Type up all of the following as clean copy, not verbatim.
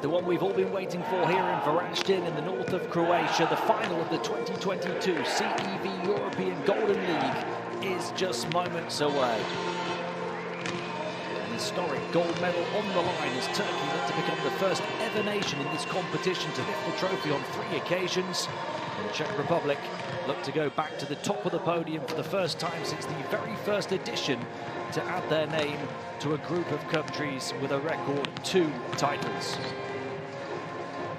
the one we've all been waiting for here in Varaždin in the north of Croatia. The final of the 2022 CEV European Golden League is just moments away. An historic gold medal on the line as Turkey look to become the first ever nation in this competition to lift the trophy on 3 occasions. And the Czech Republic look to go back to the top of the podium for the first time since the very first edition to add their name to a group of countries with a record 2 titles.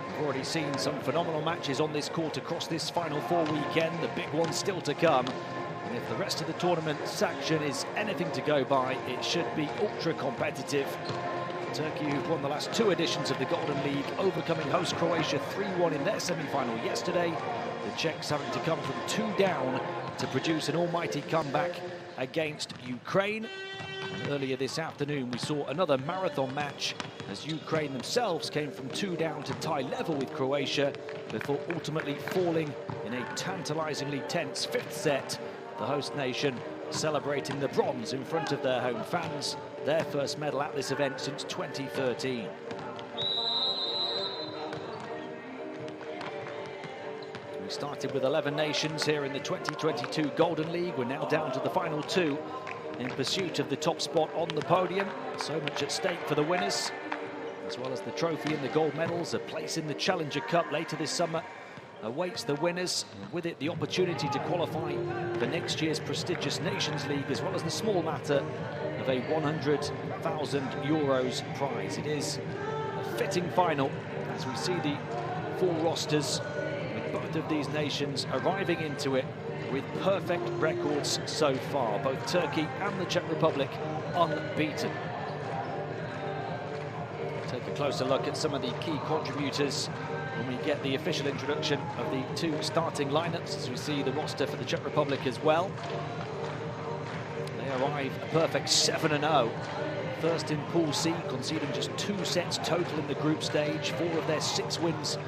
We've already seen some phenomenal matches on this court across this Final Four weekend, the big one still to come. And if the rest of the tournament's action is anything to go by, it should be ultra competitive. Turkey, who've won the last 2 editions of the Golden League, overcoming host Croatia 3-1 in their semi-final yesterday. The Czechs having to come from 2 down to produce an almighty comeback against Ukraine. And earlier this afternoon we saw another marathon match as Ukraine themselves came from 2 down to tie level with Croatia before ultimately falling in a tantalizingly tense 5th set. The host nation celebrating the bronze in front of their home fans, their first medal at this event since 2013. We started with 11 nations here in the 2022 Golden League. We're now down to the final 2 in pursuit of the top spot on the podium. So much at stake for the winners, as well as the trophy and the gold medals. A place in the Challenger Cup later this summer awaits the winners, and with it the opportunity to qualify for next year's prestigious Nations League, as well as the small matter of a €100,000 prize. It is a fitting final as we see the full rosters with both of these nations arriving into it with perfect records so far. Both Turkey and the Czech Republic unbeaten. Take a closer look at some of the key contributors when we get the official introduction of the 2 starting lineups, as we see the roster for the Czech Republic as well. They arrive a perfect 7-0. First in Pool C, conceding just 2 sets total in the group stage. 4 of their 6 wins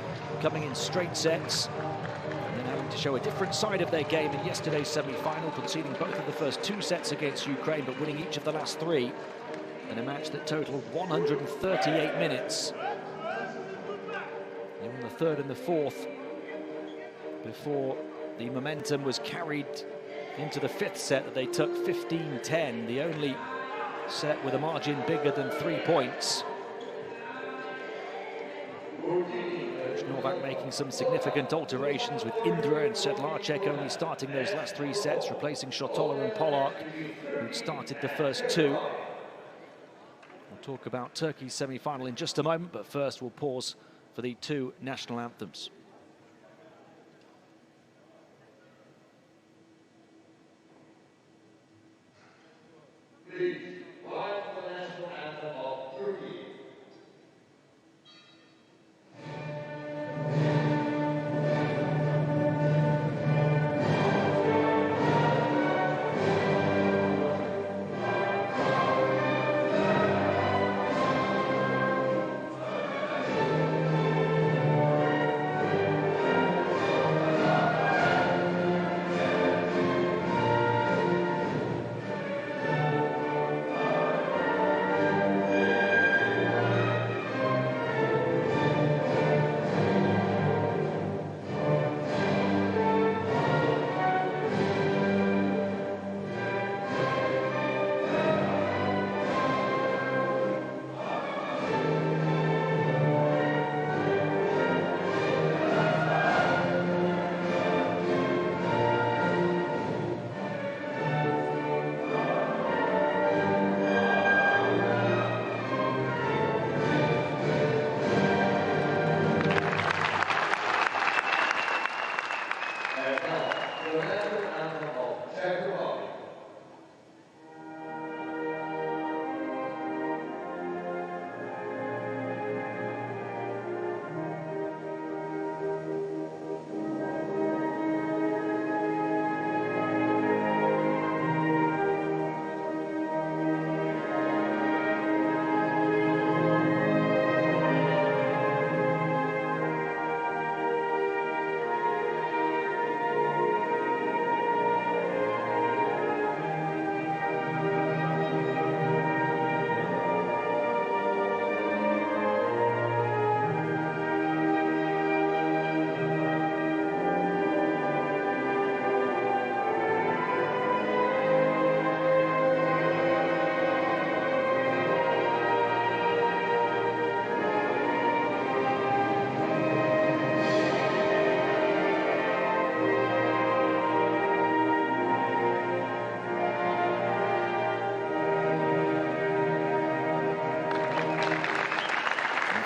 coming in straight sets. And then having to show a different side of their game in yesterday's semi-final, conceding both of the first 2 sets against Ukraine, but winning each of the last 3 in a match that totaled 138 minutes. They won the 3rd and the 4th before the momentum was carried into the 5th set that they took 15-10, the only set with a margin bigger than 3 points. Coach Novak making some significant alterations, with Indra and Sedlacek only starting those last 3 sets, replacing Shotola and Polak, who'd started the first 2. We'll talk about Turkey's semi-final in just a moment, but first we'll pause for the 2 national anthems. Please rise for the national anthem of Turkey.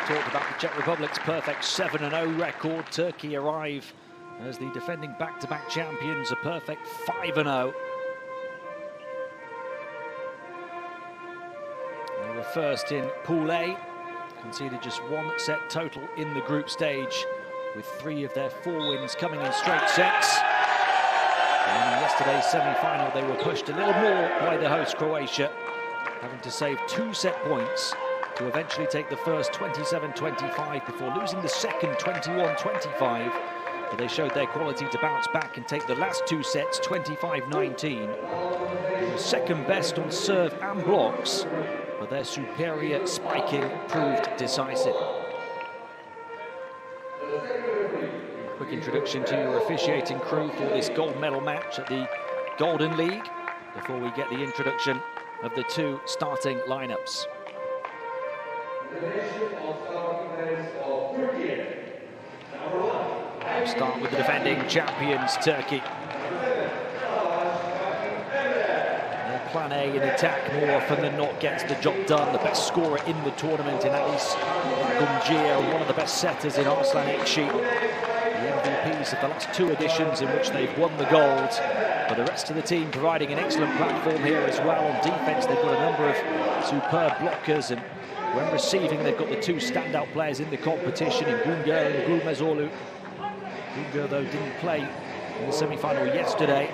talked about the Czech Republic's perfect 7-0 record. Turkey arrive as the defending back-to-back champions, a perfect 5-0. They were first in Pool A, conceded just one set total in the group stage, with 3 of their 4 wins coming in straight sets. And in yesterday's semi-final, they were pushed a little more by the host Croatia, having to save 2 set points to eventually take the first 27-25 before losing the second 21-25. But they showed their quality to bounce back and take the last 2 sets 25-19. Second best on serve and blocks, but their superior spiking proved decisive. Quick introduction to your officiating crew for this gold medal match at the Golden League before we get the introduction of the 2 starting lineups. We'll start with the defending champions, Turkey. Their plan A in attack more often than not gets the job done. The best scorer in the tournament in Alice Gumgia, one of the best setters in Arslan Ekşi. The MVPs of the last 2 editions in which they've won the gold. But the rest of the team providing an excellent platform here as well. On defense, they've got a number of superb blockers, and when receiving, they've got the 2 standout players in the competition in Güngör and Gülmezoglu. Güngör, though, didn't play in the semi-final yesterday.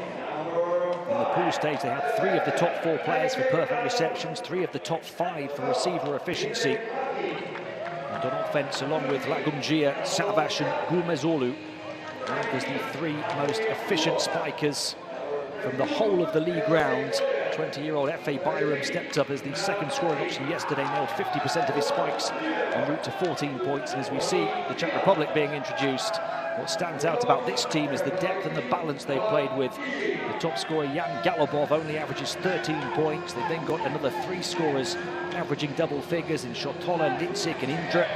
In the pool stage, they had 3 of the top 4 players for perfect receptions, 3 of the top 5 for receiver efficiency. And on offense, along with Lagumgia, Savaş and Gülmezoglu, was the 3 most efficient spikers from the whole of the league round. 20-year-old Efe Bayram stepped up as the second scoring option yesterday, nailed 50% of his spikes en route to 14 points. And as we see the Czech Republic being introduced, what stands out about this team is the depth and the balance they've played with. The top scorer, Jan Galobov, only averages 13 points. They've then got another 3 scorers averaging double figures in Shotola, Lincik and Indra.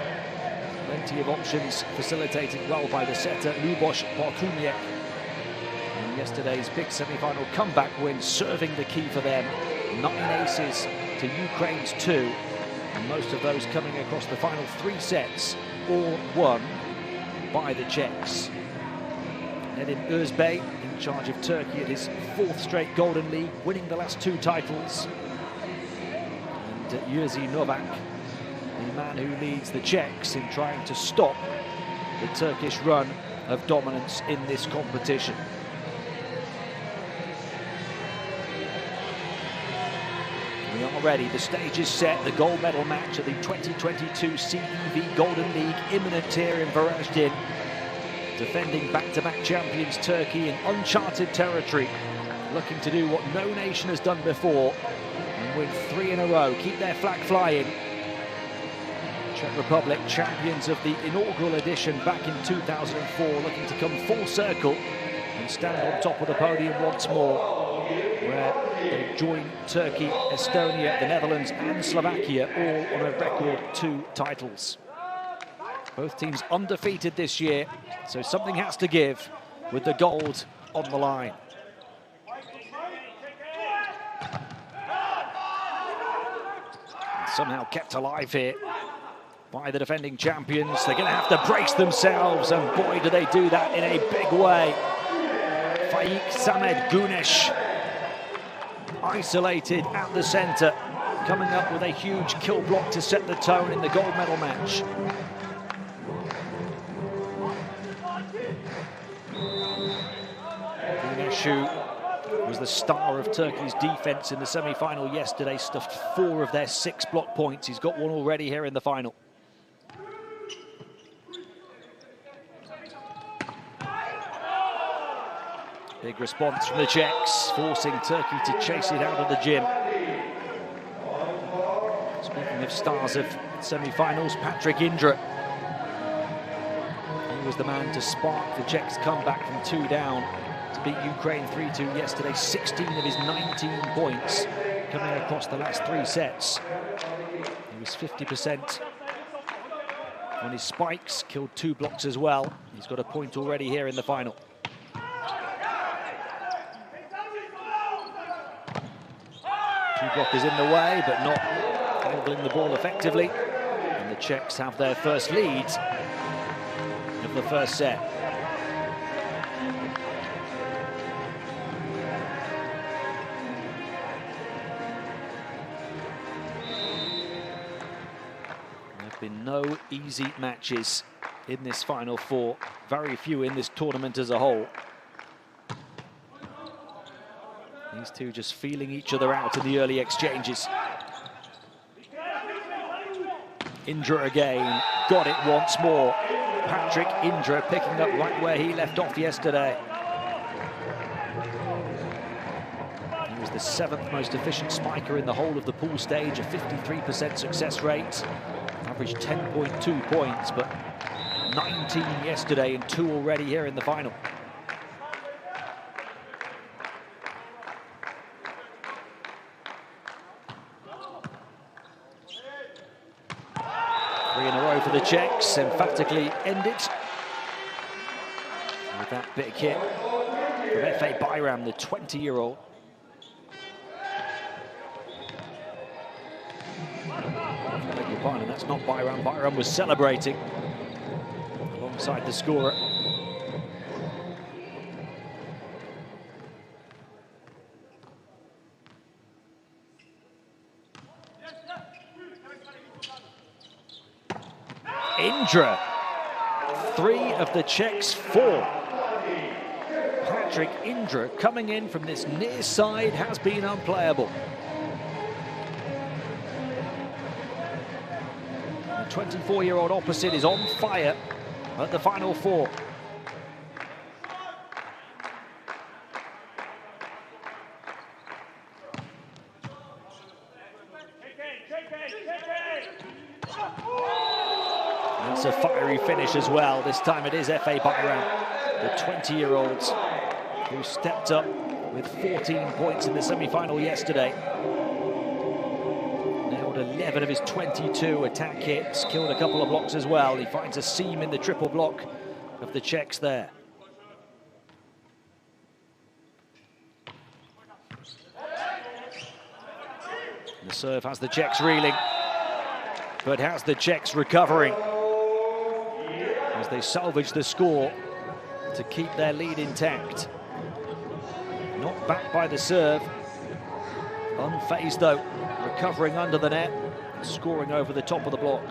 Plenty of options facilitated well by the setter, Luboš Bartlomiec. And yesterday's big semi-final comeback win serving the key for them. 9 aces to Ukraine's 2. And most of those coming across the final 3 sets, all won by the Czechs. Nedim Özbey in charge of Turkey at his 4th straight Golden League, winning the last 2 titles. And Jerzy Novak, the man who leads the Czechs in trying to stop the Turkish run of dominance in this competition. We are ready, the stage is set, the gold medal match at the 2022 CEV Golden League imminent here in Varaždin. Defending back-to-back champions Turkey in uncharted territory, looking to do what no nation has done before and win 3 in a row, keep their flag flying. Czech Republic, champions of the inaugural edition back in 2004, looking to come full circle and stand on top of the podium once more, where they join Turkey, Estonia, the Netherlands and Slovakia, all on a record 2 titles. Both teams undefeated this year, so something has to give with the gold on the line. Somehow kept alive here by the defending champions. They're going to have to brace themselves, and boy, do they do that in a big way. Faik Samed Güneş, isolated at the centre, coming up with a huge kill block to set the tone in the gold medal match. Güneş, who was the star of Turkey's defence in the semi-final yesterday, stuffed 4 of their 6 block points. He's got 1 already here in the final. Big response from the Czechs, forcing Turkey to chase it out of the gym. Speaking of stars of semi-finals, Patrik Indra. He was the man to spark the Czechs' comeback from 2 down to beat Ukraine 3-2 yesterday. 16 of his 19 points coming across the last 3 sets. He was 50% on his spikes, killed 2 blocks as well. He's got a point already here in the final. Two blockers in the way, but not handling the ball effectively. And And the Czechs have their first lead of the first set. There have been no easy matches in this Final Four. Very few in this tournament as a whole. These two just feeling each other out in the early exchanges. Indra again, got it once more. Patrick Indra picking up right where he left off yesterday. He was the 7th most efficient spiker in the whole of the pool stage, a 53% success rate. Averaged 10.2 points, but 19 yesterday and 2 already here in the final. Three in a row for the Czechs, emphatically ended with that big hit from F.A. Bayram, the 20-year-old. I beg your pardon, that's not Bayram. Bayram was celebrating alongside the scorer. Indra, 3 of the Czechs' 4. Patrick Indra coming in from this near side has been unplayable. The 24-year-old opposite is on fire at the Final Four. It's a fiery finish as well. This time it is F.A. Bayram, the 20-year-old who stepped up with 14 points in the semi-final yesterday. Nailed 11 of his 22 attack hits, killed a couple of blocks as well. He finds a seam in the triple block of the Czechs there. The serve has the Czechs reeling, but has the Czechs recovering as they salvage the score to keep their lead intact. Not backed by the serve. Unfazed though, recovering under the net, scoring over the top of the block.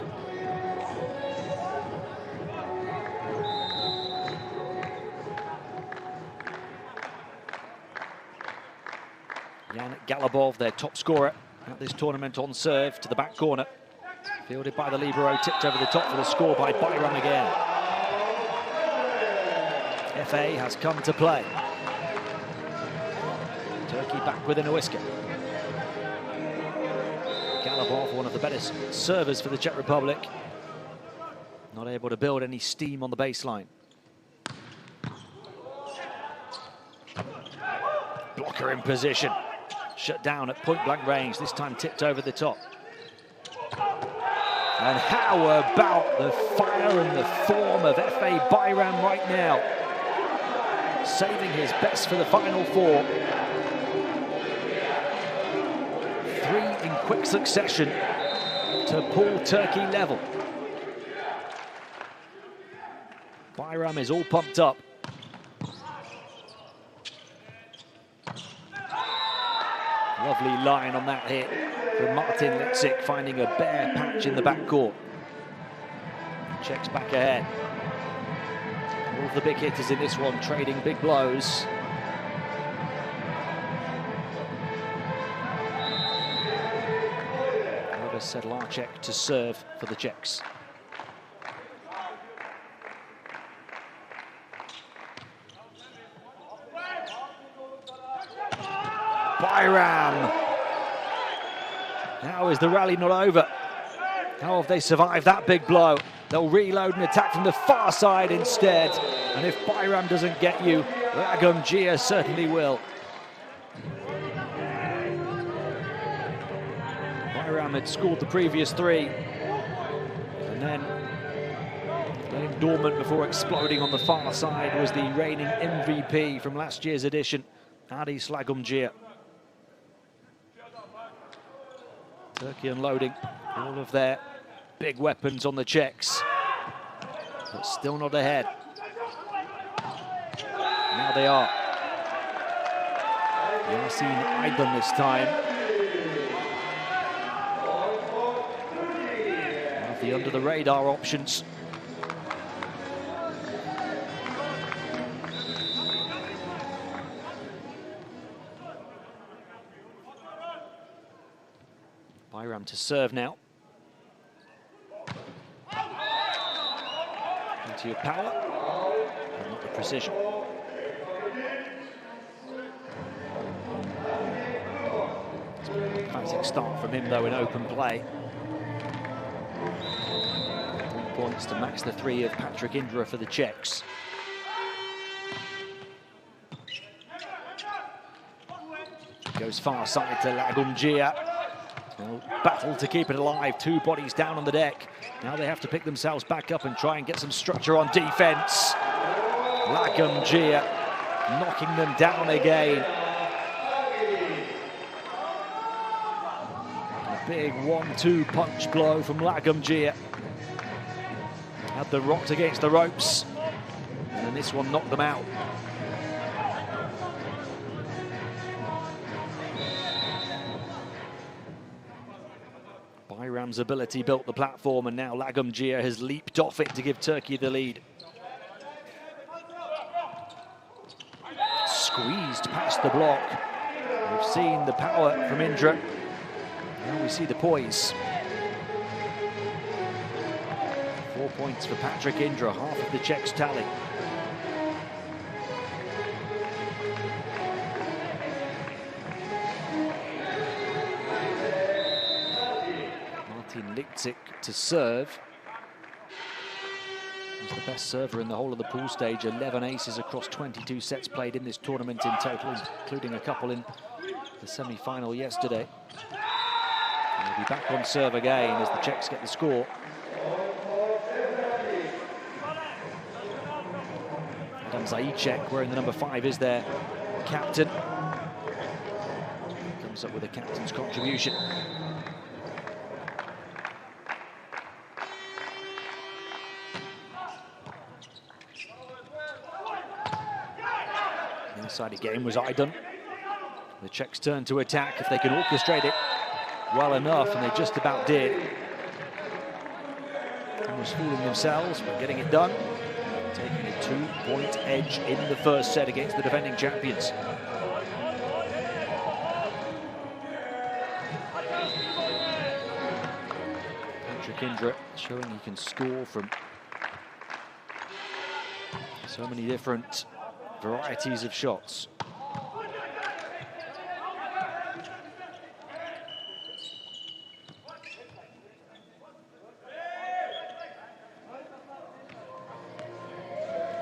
Jan Galabov, their top scorer at this tournament, on serve to the back corner. Fielded by the libero, tipped over the top for the score by Bayram again. F.A. has come to play. Turkey back within a whisker. Galabov, one of the better servers for the Czech Republic. Not able to build any steam on the baseline. Blocker in position. Shut down at point-blank range, this time tipped over the top. And how about the fire and the form of F.A. Bayram right now? Saving his best for the Final Four. 3 in quick succession to pull Turkey level. Bayram is all pumped up. Lovely line on that hit from Martin Litzik, finding a bare patch in the backcourt. Czechs back ahead. All of the big hitters in this one trading big blows. Over Sedlarček to serve for the Czechs. Bayram. How is the rally not over? How have they survived that big blow? They'll reload and attack from the far side instead. And if Bayram doesn't get you, Lagumdzija certainly will. Bayram had scored the previous 3. And then laying dormant before exploding on the far side was the reigning MVP from last year's edition, Adis Lagumdzija. Turkey unloading all of their big weapons on the Czechs, but still not ahead. Now they are. Yasin Aydın this time. One of the under-the-radar options. Bayram to serve now. Plenty of power, but not the precision. It's been an emphatic start from him, though, in open play. 3 points to match the 3 of Patrick Indra for the Czechs. Goes far side to Lagumgia. They'll battle to keep it alive. 2 bodies down on the deck. Now they have to pick themselves back up and try and get some structure on defense. Lagumgia knocking them down again. A big 1-2 punch blow from Lagumgia. Had the rocks against the ropes, and then this one knocked them out. Bayram's ability built the platform, and now Lagumgia has leaped off it to give Turkey the lead. Squeezed past the block. We've seen the power from Indra. Now we see the poise. 4 points for Patrick Indra, half of the Czechs' tally. Litzik to serve. He's the best server in the whole of the pool stage. 11 aces across 22 sets played in this tournament in total, including a couple in the semi-final yesterday. And he'll be back on serve again as the Czechs get the score. Adam Zajíček, wearing the number 5, is their captain. Comes up with a captain's contribution. Inside game was Aydın. The Czechs turn to attack if they can orchestrate it well enough, and they just about did. Almost fooling themselves, but getting it done. Taking a 2-point edge in the first set against the defending champions. Patrick Indra showing he can score from so many different varieties of shots.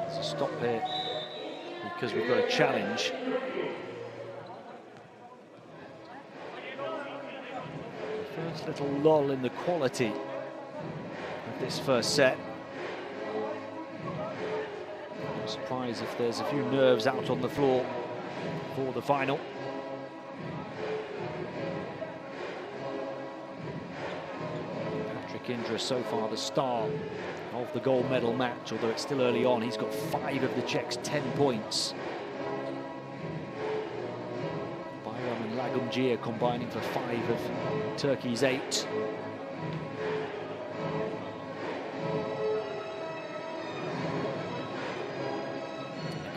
There's a stop here because we've got a challenge. First little lull in the quality of this first set. Surprise if there's a few nerves out on the floor for the final. Patrick Indra so far the star of the gold medal match, although it's still early on. He's got 5 of the Czechs' 10 points. Bayram and Lagumgia combining for 5 of Turkey's 8.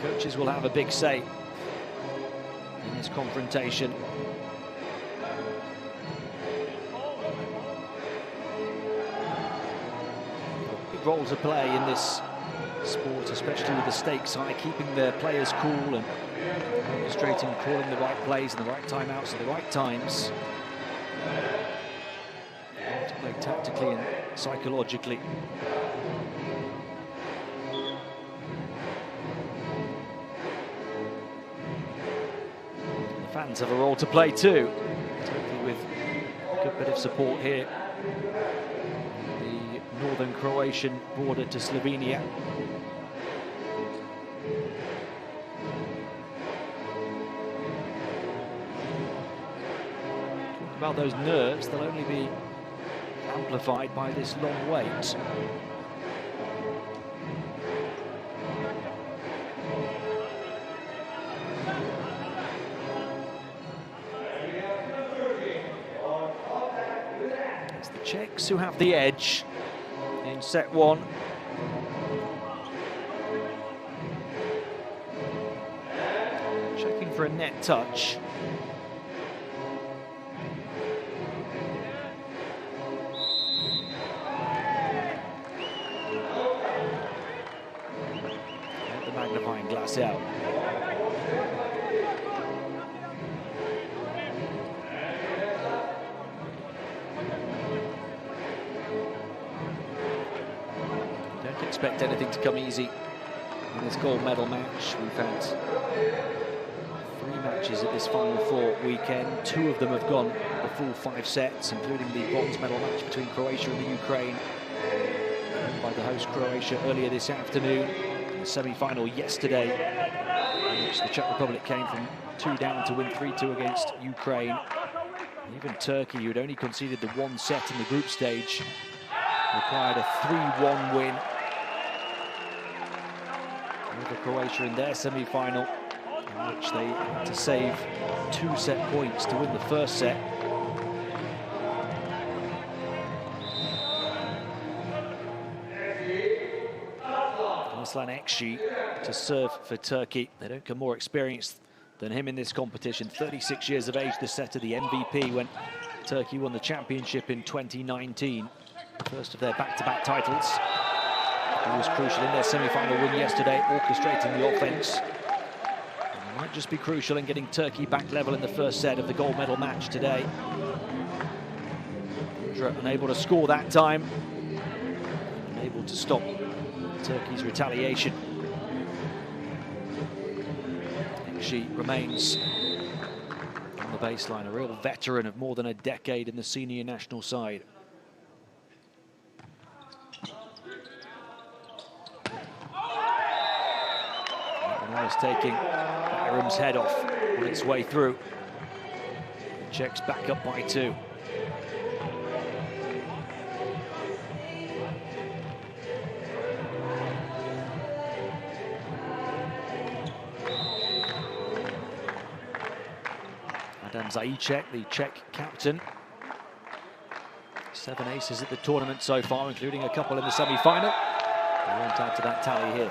Coaches will have a big say in this confrontation. A big role to play in this sport, especially with the stakes high, keeping their players cool and orchestrating, calling the right plays and the right timeouts at the right times. To play tactically and psychologically. Fans have a role to play too, particularly with a good bit of support here. The northern Croatian border to Slovenia. Talking about those nerves, they'll only be amplified by this long wait. It's the Czechs who have the edge in set one. Checking for a net touch. Get the magnifying glass out. Don't expect anything to come easy in this gold medal match. We've had 3 matches at this Final Four weekend. 2 of them have gone the full 5 sets, including the bronze medal match between Croatia and the Ukraine, by the host Croatia earlier this afternoon. In the semi-final yesterday, in which the Czech Republic came from 2 down to win 3-2 against Ukraine. Even Turkey, who had only conceded the 1 set in the group stage, required a 3-1 win over Croatia in their semi-final, in which they had to save 2 set points to win the first set. Aslan Ekşi to serve for Turkey. They don't come more experienced than him in this competition. 36 years of age, the setter, the MVP when Turkey won the championship in 2019. First of their back-to-back titles. He was crucial in their semi-final win yesterday, orchestrating the offense. And it might just be crucial in getting Turkey back level in the first set of the gold medal match today. Indra unable to score that time. Unable to stop Turkey's retaliation. She remains on the baseline, a real veteran of more than a decade in the senior national side. Almost taking Bayram's head off on its way through. The Czechs back up by 2. Adam Zajíček, the Czech captain. 7 aces at the tournament so far, including a couple in the semi-final. He won't add to that tally here.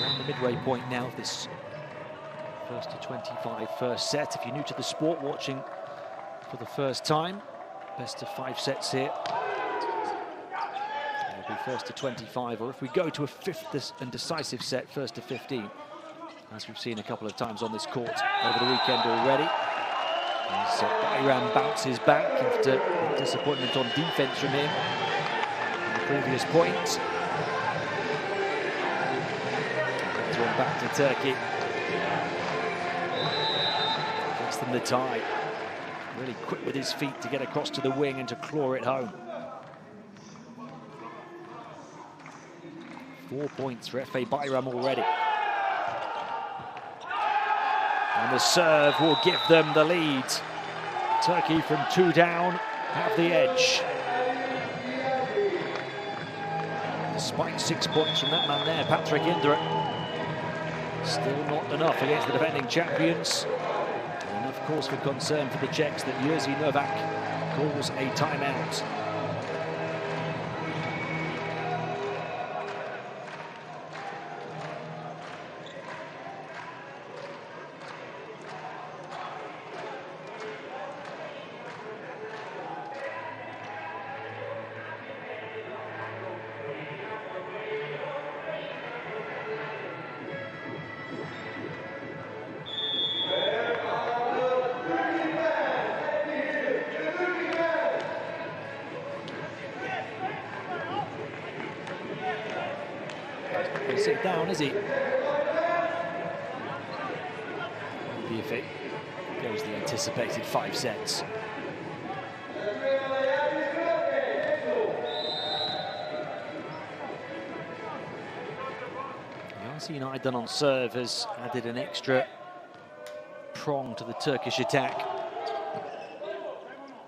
Around the midway point now of this first to 25 first set. If you're new to the sport, watching for the first time, best of 5 sets here. First to 25, or if we go to a 5th and decisive set, first to 15, as we've seen a couple of times on this court over the weekend already. As Bayram bounces back after disappointment on defense from him in the previous point. That's one back to Turkey. Gets them the tie. Really quick with his feet to get across to the wing and to claw it home. 4 points for Efe Bayram already. And the serve will give them the lead. Turkey from 2 down have the edge. Despite 6 points from that man there, Patrick Indra. Still not enough against the defending champions. And of course for concern for the Czechs that Jerzy Novak calls a timeout. Sit down, is he? Maybe if it goes the anticipated 5 sets. Sinai done on serve has added an extra prong to the Turkish attack.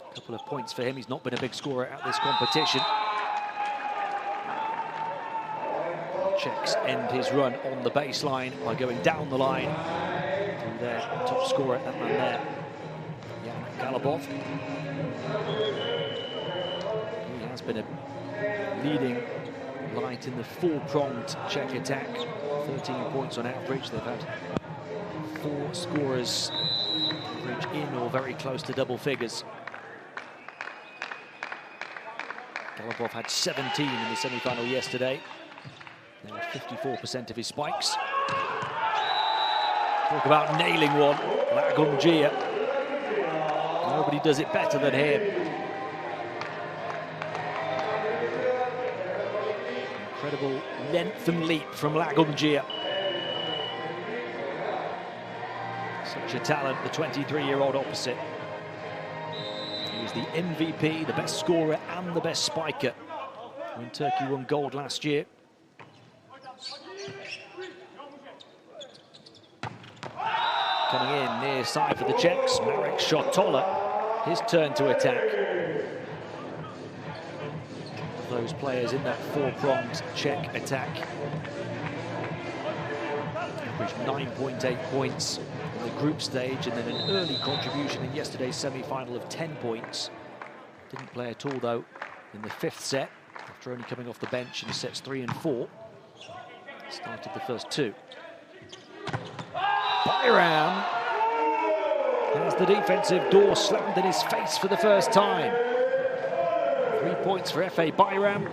A couple of points for him. He's not been a big scorer at this competition. Czechs end his run on the baseline by going down the line through their top scorer, that man there, Jan Galabov. He has been a leading light in the four-pronged Czech attack. 13 points on average. They've had 4 scorers average in or very close to double figures. Galabov had 17 in the semi-final yesterday. They were 54% of his spikes. Talk about nailing one, Lagungia. Nobody does it better than him. Incredible length and leap from Lagungia. Such a talent, the 23-year-old opposite. He was the MVP, the best scorer and the best spiker when Turkey won gold last year. Coming in near side for the Czechs, Marek Shotola, his turn to attack. Those players in that four-pronged Czech attack. Averaged 9.8 points in the group stage, and then an early contribution in yesterday's semi-final of 10 points. Didn't play at all, though, in the 5th set, after only coming off the bench in sets 3 and 4. Started the first 2. Bayram has the defensive door slammed in his face for the first time. 3 points for Efe Bayram,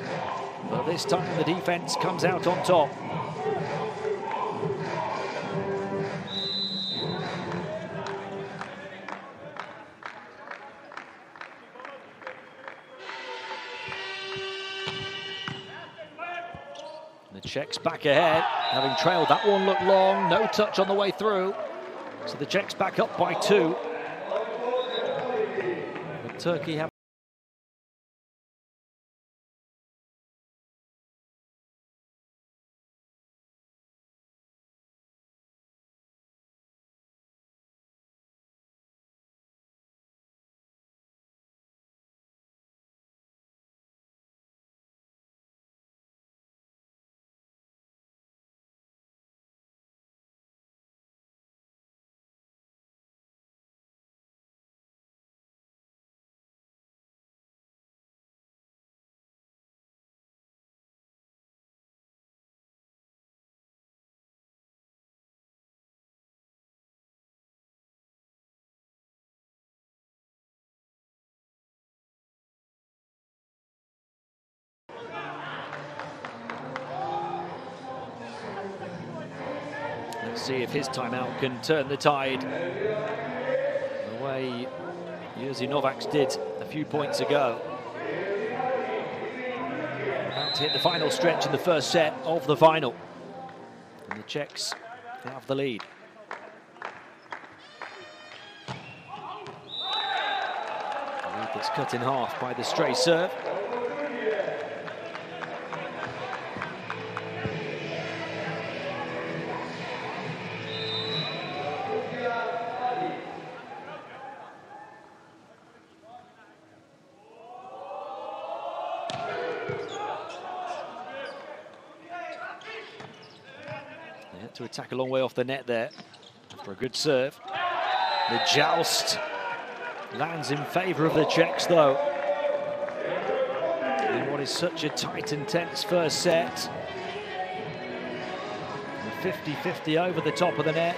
but this time the defense comes out on top. The Czechs back ahead, having trailed that one, looked long, no touch on the way through. So the Czechs back up by 2. But Turkey have Let's see if his timeout can turn the tide the way Jerzy Novak's did a few points ago. About to hit the final stretch in the first set of the final. And the Czechs have the lead. A lead that's cut in half by the stray serve. To attack a long way off the net there after a good serve. The joust lands in favour of the Czechs, though, in what is such a tight and tense first set. 50-50 over the top of the net.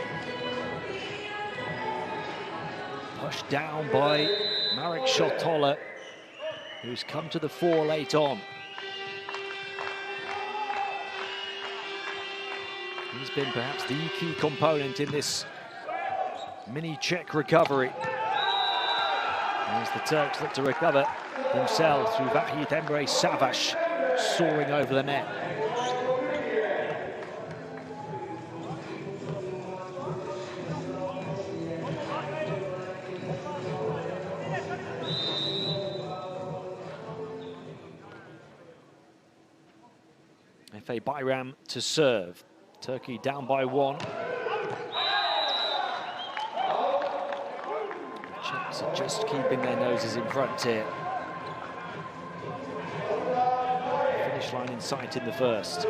Pushed down by Marek Shotola, who's come to the fore late on. He's been perhaps the key component in this mini Czech recovery. As the Turks look to recover themselves through Vahid Emre Savaş soaring over the net. Efe Bayram to serve. Turkey down by 1. Czechs are just keeping their noses in front here. Finish line in sight in the first.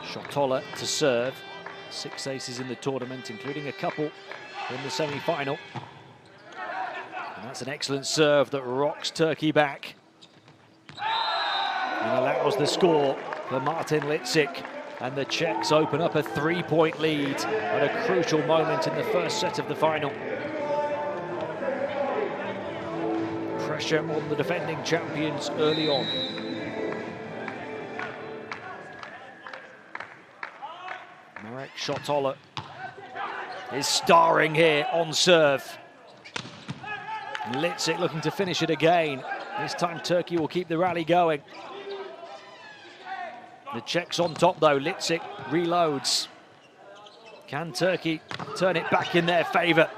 Shotola to serve. 6 aces in the tournament, including a couple in the semi-final. And that's an excellent serve that rocks Turkey back and allows the score for Martin Litzik. And the Czechs open up a 3-point lead at a crucial moment in the first set of the final. Pressure on the defending champions early on. Marek Shotola is starring here on serve. Litzik looking to finish it again. This time Turkey will keep the rally going. The Czechs on top though. Litzik reloads. Can Turkey turn it back in their favour?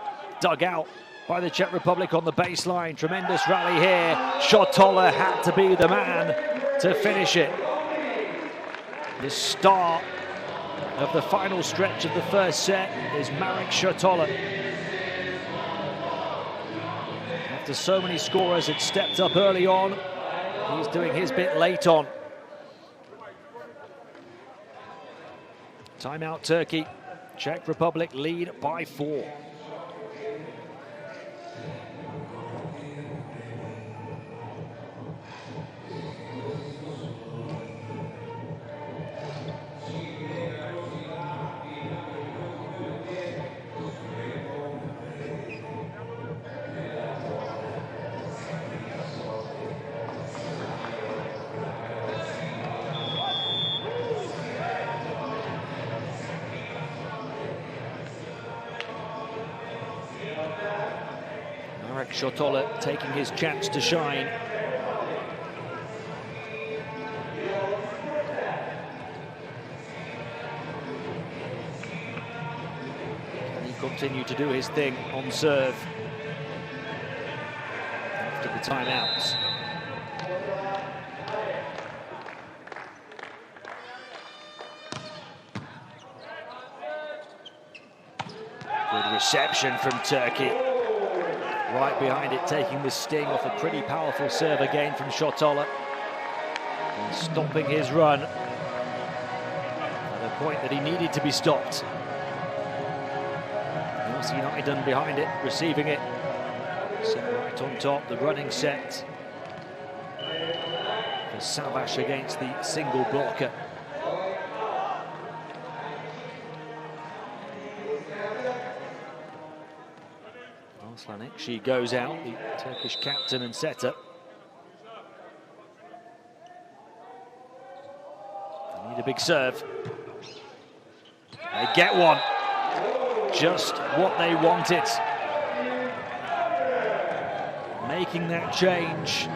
Dug out by the Czech Republic on the baseline. Tremendous rally here. Shotola had to be the man to finish it. The star of the final stretch of the first set is Marek Shotola. After so many scorers had stepped up early on, he's doing his bit late on. Timeout Turkey. Czech Republic lead by 4. Shotola taking his chance to shine. Can he continue to do his thing on serve after the timeouts? Good reception from Turkey. Right behind it, taking the sting off a pretty powerful serve again from Shotola. And stopping his run at a point that he needed to be stopped. North United behind it, receiving it. Set right on top, the running set for Savas against the single blocker. She goes out, the Turkish captain and setter. They need a big serve. They get one. Just what they wanted. Making that change.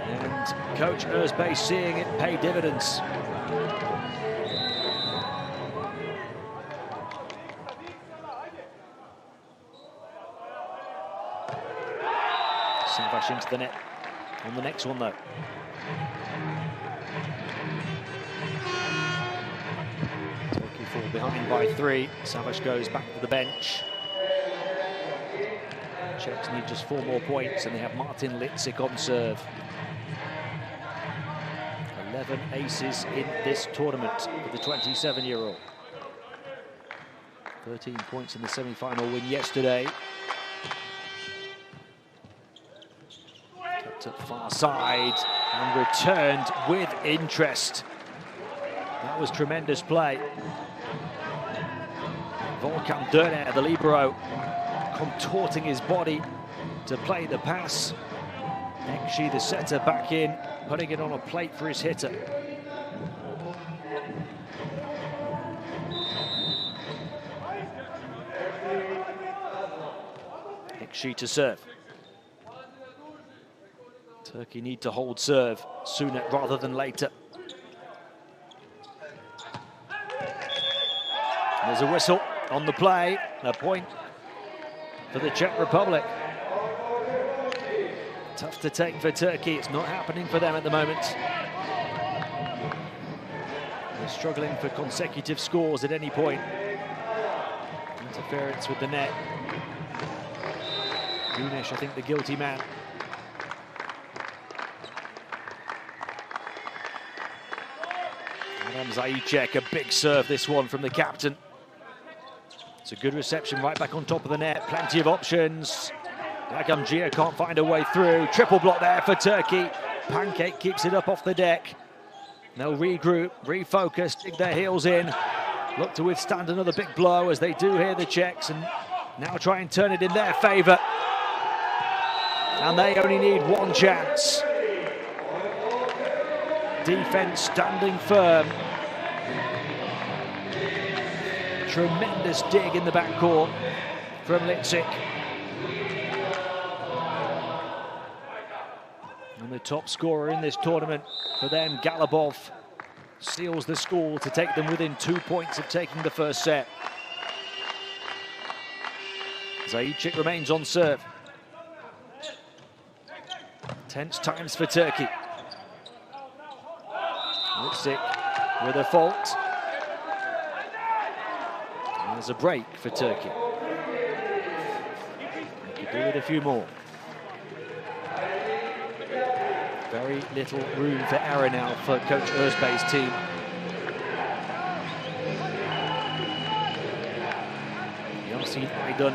And Coach Özbey seeing it pay dividends. Savas into the net on the next one though. Turkey fall behind by 3. Savas goes back to the bench. Czechs need just 4 more points and they have Martin Litzik on serve. 11 aces in this tournament for the 27-year-old. 13 points in the semi-final win yesterday. At far side and returned with interest. That was tremendous play. Volkan Döner, the libero, contorting his body to play the pass. Ekşi, the setter, back in, putting it on a plate for his hitter. Ekşi to serve. Turkey need to hold serve sooner rather than later. There's a whistle on the play, a point for the Czech Republic. Tough to take for Turkey. It's not happening for them at the moment. They're struggling for consecutive scores at any point. Interference with the net. Güneş, I think, the guilty man. Adam Zajicek, a big serve, this one from the captain. It's a good reception right back on top of the net. Plenty of options. Yagamgia can't find a way through. Triple block there for Turkey. Pancake keeps it up off the deck. They'll regroup, refocus, dig their heels in. Look to withstand another big blow, as they do here, the Czechs, and now try and turn it in their favour. And they only need one chance. Defence standing firm. Tremendous dig in the backcourt from Litzik. And the top scorer in this tournament for them, Galabov, seals the score to take them within 2 points of taking the first set. Zajicek remains on serve. Tense times for Turkey. Litzik with a fault. And there's a break for Turkey. They could do with a few more. Very little room for error now for Coach Özbey's team. Yasin Aydın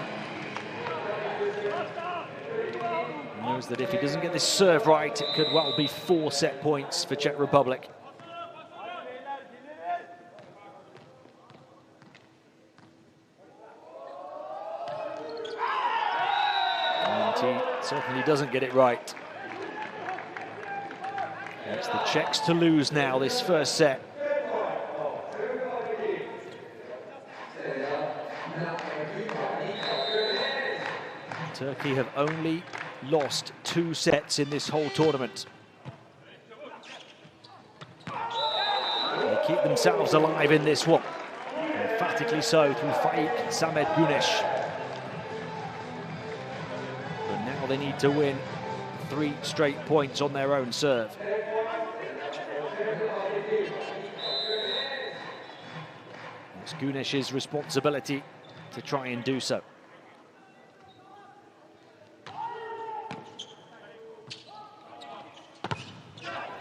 knows that if he doesn't get this serve right, it could well be 4 set points for Czech Republic. And he certainly doesn't get it right. It's the Czechs to lose now this first set. Turkey have only lost 2 sets in this whole tournament. They keep themselves alive in this one. Emphatically so through Faik Samed Güneş. But now they need to win 3 straight points on their own serve. It's Güneş's responsibility to try and do so.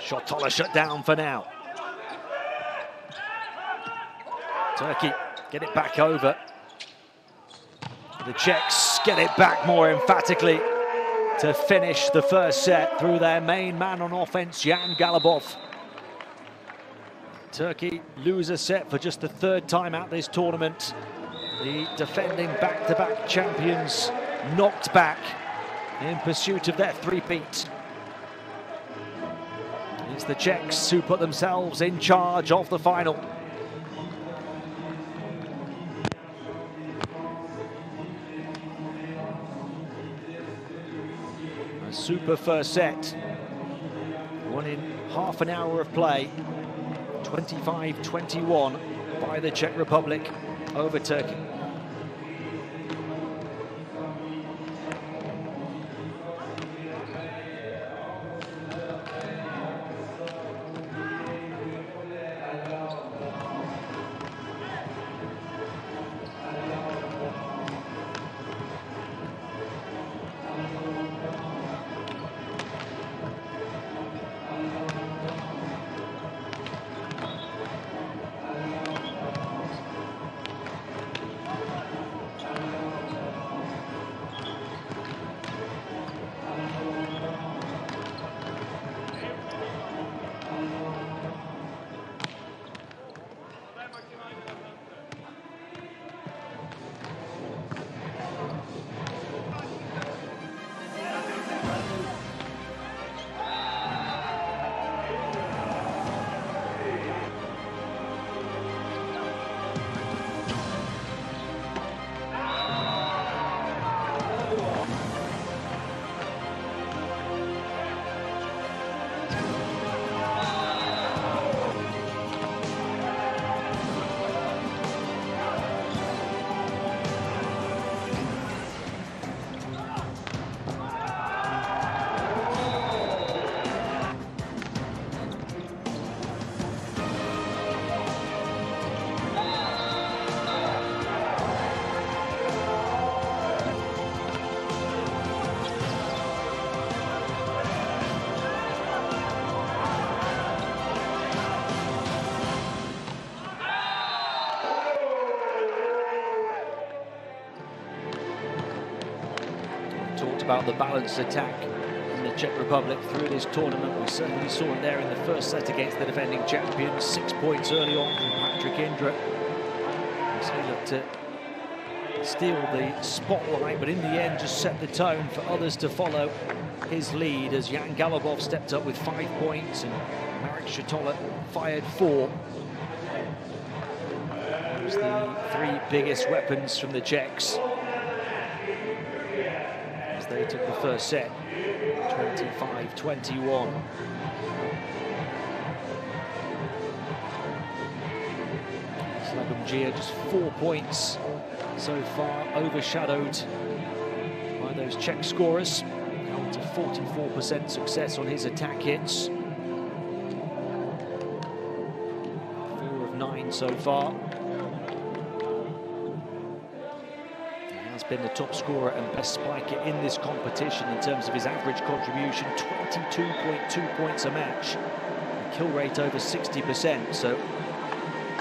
Shotola shut down for now. Turkey get it back over. The Czechs get it back more emphatically to finish the first set through their main man on offense, Jan Galabov. Turkey lose a set for just the 3rd time at this tournament. The defending back-to-back champions knocked back in pursuit of their three-peat. It's the Czechs who put themselves in charge of the final. A super first set, won in half an hour of play. 25-21 by the Czech Republic over Turkey. about the balanced attack in the Czech Republic through this tournament. We certainly saw it there in the first set against the defending champions. 6 points early on from Patrick Indra, as he looked to steal the spotlight, but in the end just set the tone for others to follow his lead, as Jan Galabov stepped up with 5 points and Marek Shatola fired 4. Those the 3 biggest weapons from the Czechs as they took the first set, 25-21. Slagumgia just 4 points so far, overshadowed by those Czech scorers. Down to 44% success on his attack hits. 4 of 9 so far. He has been the top scorer and best spiker in this competition in terms of his average contribution, 22.2 points a match. A kill rate over 60%, so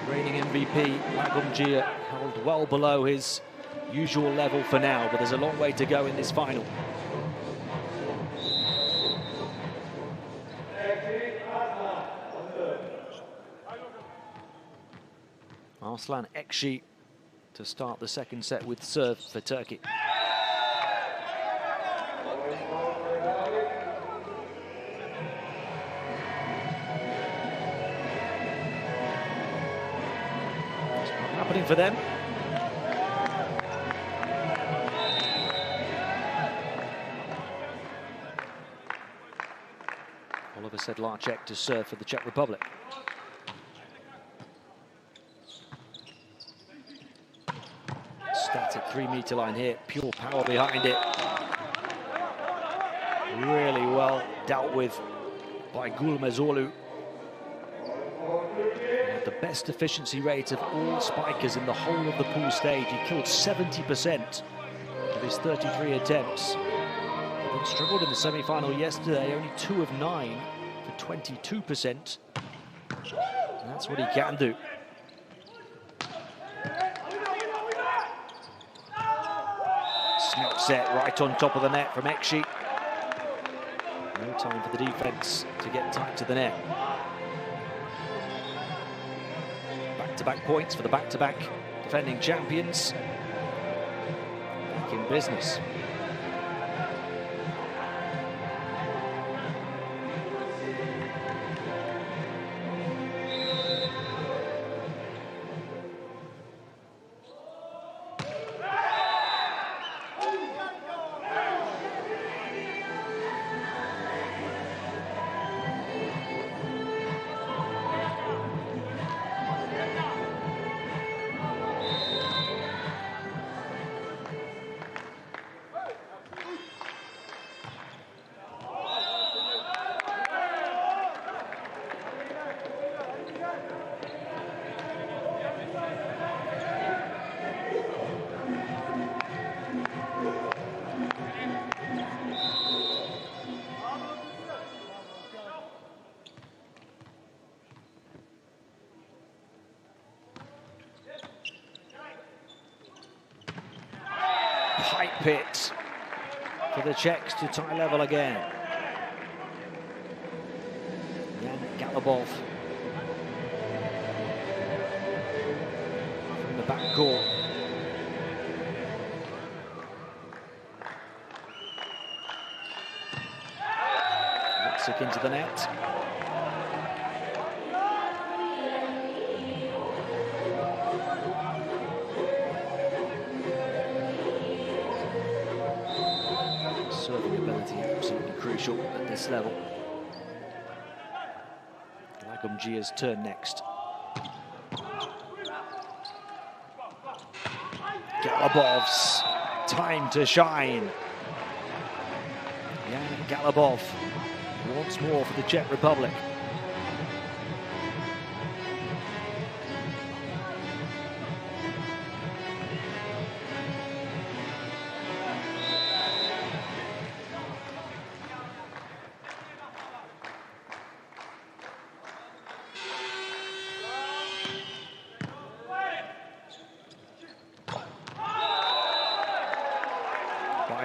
reigning MVP Lagumgia held well below his usual level for now, but there's a long way to go in this final. Arslan Ekşi to start the second set with serve for Turkey. It's not happening for them. Oliver Sedlacek to serve for the Czech Republic. Static 3-meter line here, pure power behind it. Really well dealt with by Gulmezoglu. Had the best efficiency rate of all spikers in the whole of the pool stage. He killed 70% of his 33 attempts. He struggled in the semi-final yesterday, only 2 of 9 for 22%. And that's what he can do. Snap set right on top of the net from Ekşi. No time for the defense to get tight to the net. Back-to-back points for the back-to-back defending champions. Back in business. Pipe it for the Czechs to tie level again. Jan Galabov from the backcourt. Lexic into the net. Serving ability absolutely crucial at this level. Lagumgia's turn next. Galabov's time to shine. Jan Galabov once more for the Czech Republic.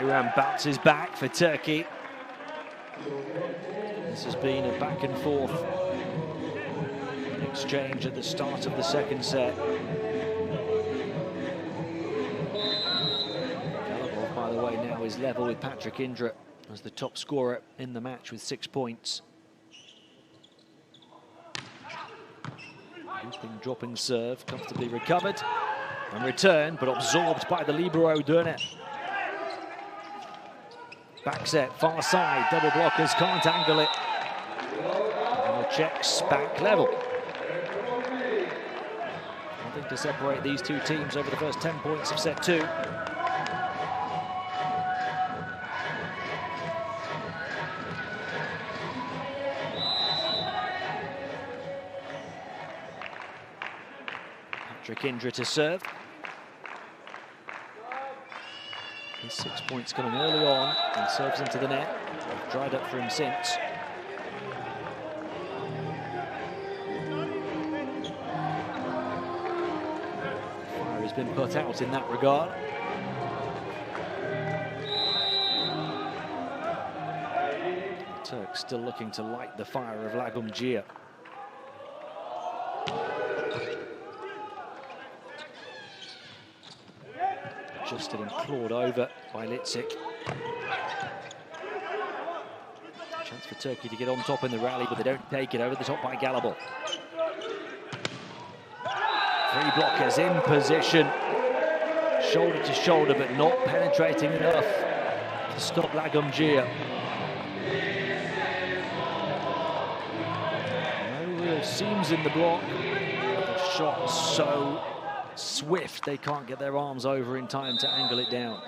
Bayram bounces back for Turkey. This has been a back and forth exchange at the start of the second set. Galabov, by the way, now is level with Patrick Indra as the top scorer in the match with 6 points. Looping, dropping serve, comfortably recovered and returned, but absorbed by the libero Dörner. Back set, far side, double blockers, can't angle it. And the Czechs back level. Nothing to separate these two teams over the first 10 points of set 2. Patrick Indra to serve. His 6 points coming early on, and serves into the net. Dried up for him since. Fire has been put out in that regard. The Turks still looking to light the fire of Lagumgia. Adjusted and clawed over by Litzik. Chance for Turkey to get on top in the rally, but they don't take it. Over the top by Galabov. 3 blockers in position. Shoulder to shoulder, but not penetrating enough to stop Lagumgia. No real seams in the block. The shot so swift, they can't get their arms over in time to angle it down.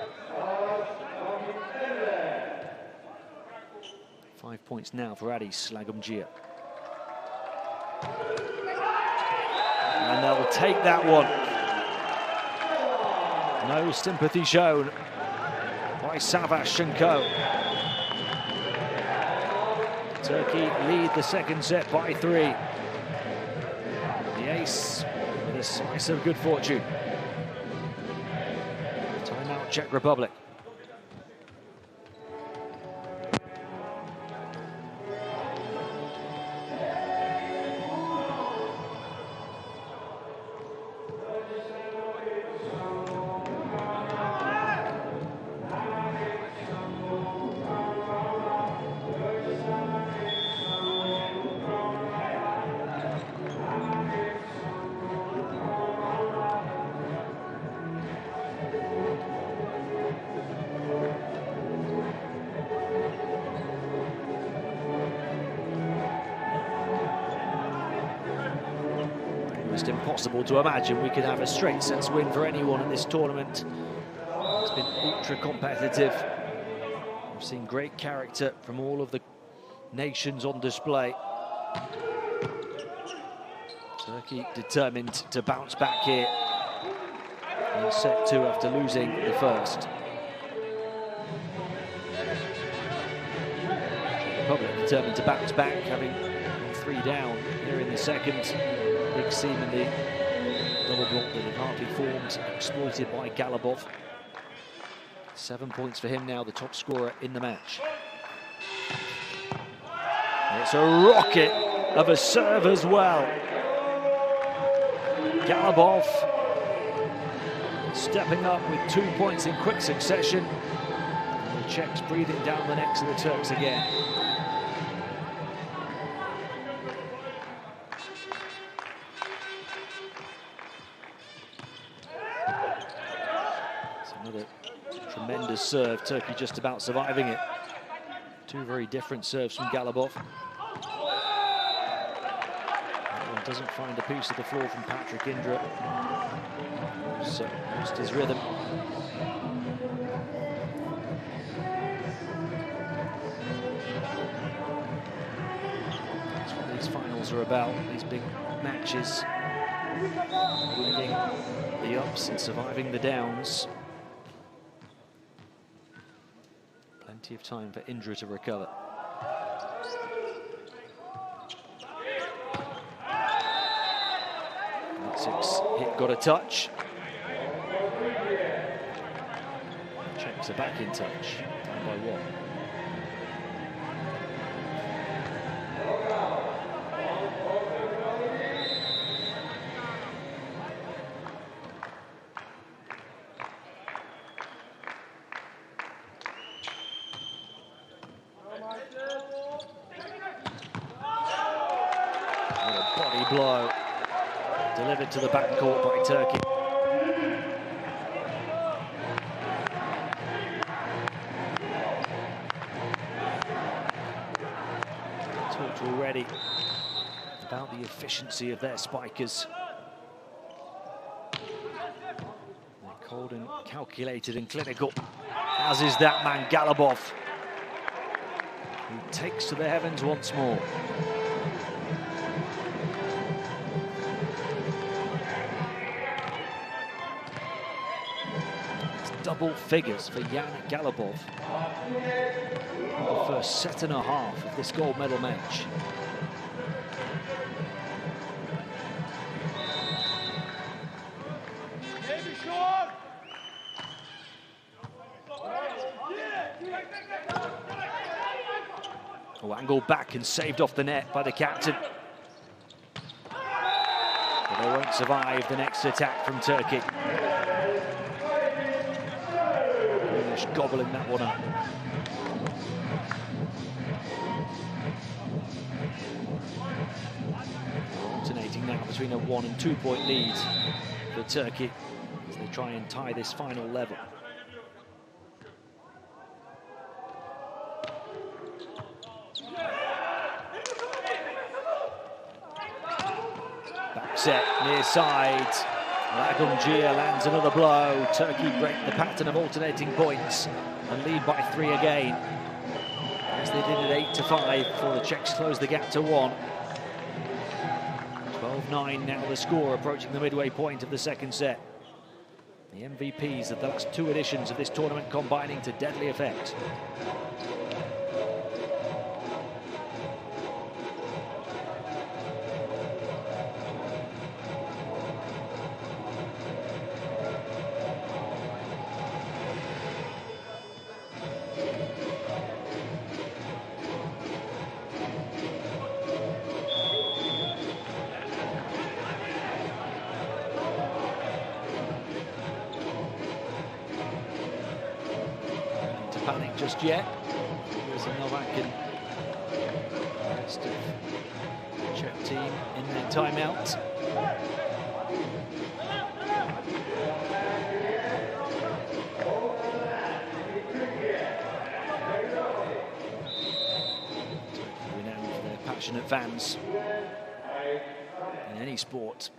5 points now for Adis Lagumgia. And they'll take that one. No sympathy shown by Savaş and co. Turkey lead the second set by 3. The ace with a slice of good fortune. Timeout Czech Republic. Almost impossible to imagine we could have a straight sets win for anyone in this tournament. It's been ultra competitive. We've seen great character from all of the nations on display. Turkey determined to bounce back here in set 2 after losing the first. Republic determined to bounce back, having 3 down here in the second. Big seam in the double block that had hardly formed, exploited by Galabov. 7 points for him now, the top scorer in the match. And it's a rocket of a serve as well. Galabov stepping up with 2 points in quick succession. And the Czechs breathing down the necks of the Turks again. Another tremendous serve, Turkey just about surviving it. 2 very different serves from Galabov. That one doesn't find a piece of the floor from Patrick Indra. So lost his rhythm. That's what these finals are about, these big matches. Finding the ups and surviving the downs. Plenty of time for Indra to recover. Litzik's hit got a touch. Czech Czechs are back in touch, down by 1. What a body blow, delivered to the backcourt by Turkey. Talked already about the efficiency of their spikers. They're cold and calculated and clinical, as is that man Galabov, who takes to the heavens once more. It's double figures for Jan Galabov. The first set and a half of this gold medal match. Oh, angled back and saved off the net by the captain. But they won't survive the next attack from Turkey. Greenish gobbling that one up. Alternating now between a 1 and 2 point lead for Turkey as they try and tie this final level. Back set, near side. Lagumgia lands another blow. Turkey break the pattern of alternating points and lead by 3 again, as they did at 8-5 before the Czechs closed the gap to 1. 12-9 now the score, approaching the midway point of the second set. The MVPs of the last 2 editions of this tournament combining to deadly effect. Panic just yet. There's a Novak and the rest of the Czech team in their timeout. Renowned for their passionate fans in any sport.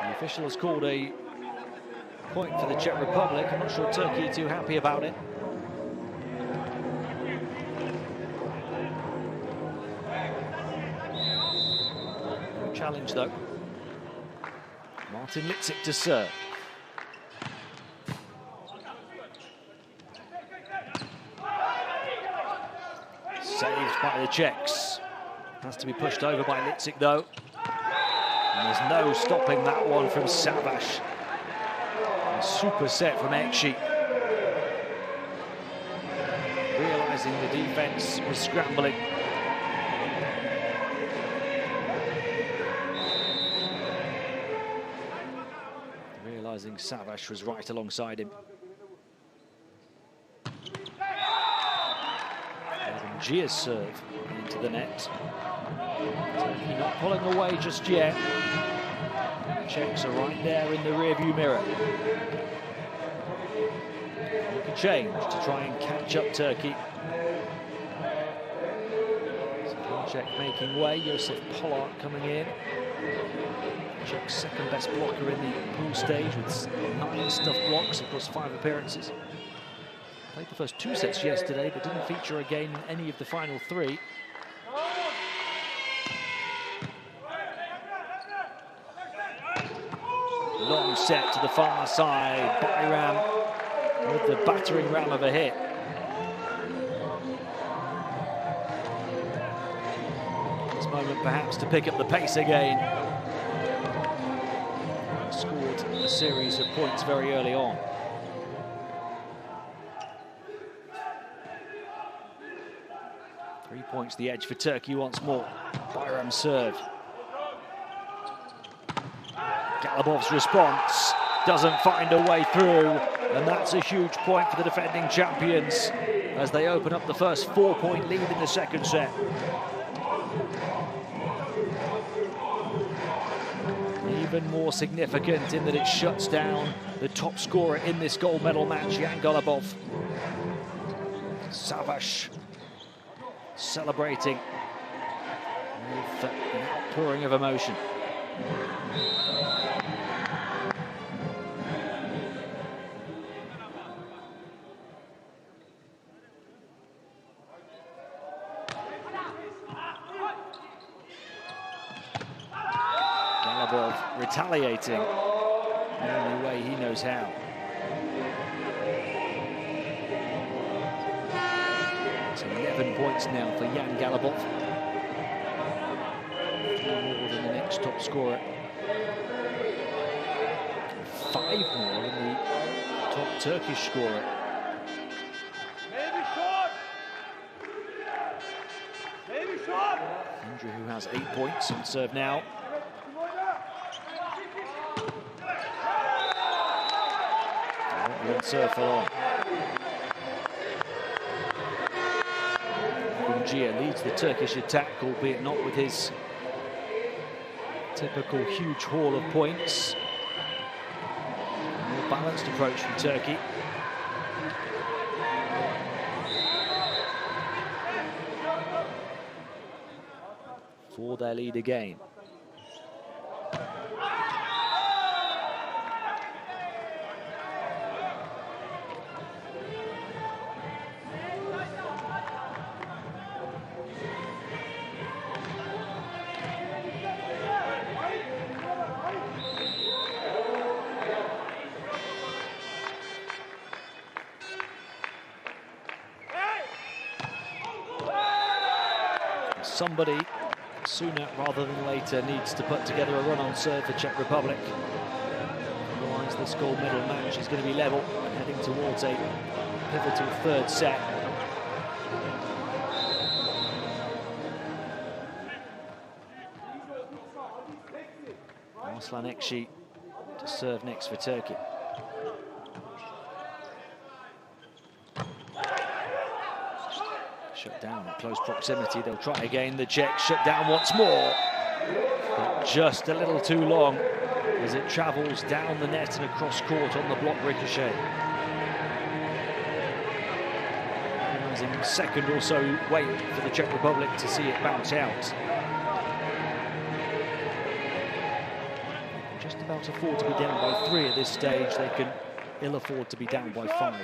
The official has called a point for the Czech Republic. I'm not sure Turkey are too happy about it. No challenge though. Martin Litzik to serve. Saved by the Czechs. Has to be pushed over by Litzik though. And there's no stopping that one from Savaš. A super set from Ekşi. Realising the defence was scrambling. Realising Savaš was right alongside him. Gia's serve into the net. Turkey not pulling away just yet. The Czechs are right there in the rearview mirror. Look a change to try and catch up Turkey. Czech making way. Josef Pollard coming in. Czech's second best blocker in the pool stage with 9 stuffed blocks across 5 appearances. Played the first 2 sets yesterday, but didn't feature again in any of the final 3. Long set to the far side. Bayram with the battering ram of a hit. Gizmo moment perhaps to pick up the pace again. Scored a series of points very early on. Three points the edge for Turkey once more. Bayram serve. Galibov's response doesn't find a way through, and that's a huge point for the defending champions as they open up the first 4-point lead in the second set. Even more significant in that it shuts down the top scorer in this gold medal match, Jan Galibov. Savash celebrating with an outpouring of emotion. Galibov retaliating the only way he knows how. It's 11 points now for Jan Galibov. 3 more than the next top scorer. 5 more than the top Turkish scorer. Andrew, who has 8 points on serve now. Won't serve for long. Gia leads the Turkish attack, albeit not with his typical huge haul of points. A more balanced approach from Turkey. For their lead again. Somebody, sooner rather than later, needs to put together a run on serve for Czech Republic. Otherwise, this gold medal match is going to be level and heading towards a pivotal third set. Arslan Ekşi to serve next for Turkey. Shut down at close proximity. They'll try again. The Czechs shut down once more, but just a little too long as it travels down the net and across court on the block ricochet. Realizing a second or so wait for the Czech Republic to see it bounce out. They can just about afford to be down by 3 at this stage. They can ill afford to be down by 5.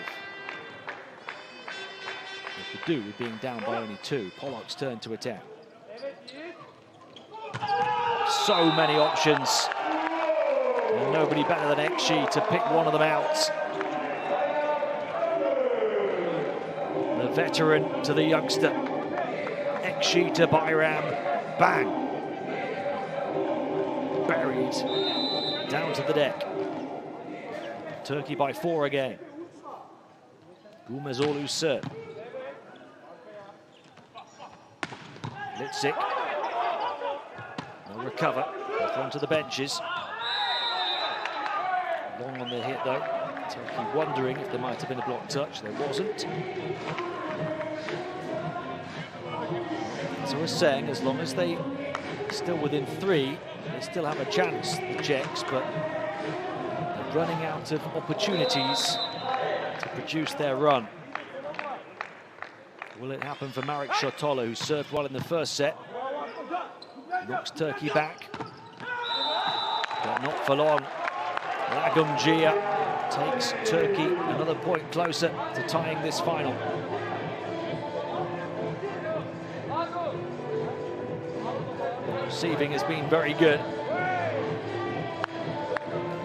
Could do with being down by only 2. Pollock's turn to attack. So many options. And nobody better than Ekşi to pick one of them out. The veteran to the youngster. Ekşi to Bayram. Bang. Buried. Down to the deck. Turkey by 4 again. Gulmezoglu's serve. Litzik, they'll recover in front of the benches. Long on the hit though. Turkey wondering if there might have been a block touch. There wasn't. So we're saying as long as they still within 3, they still have a chance, the Czechs, but they're running out of opportunities to produce their run. Will it happen for Marek Shotola, who served well in the first set? Knocks Turkey back, but not for long. Lagumgia takes Turkey another point closer to tying this final. Receiving has been very good.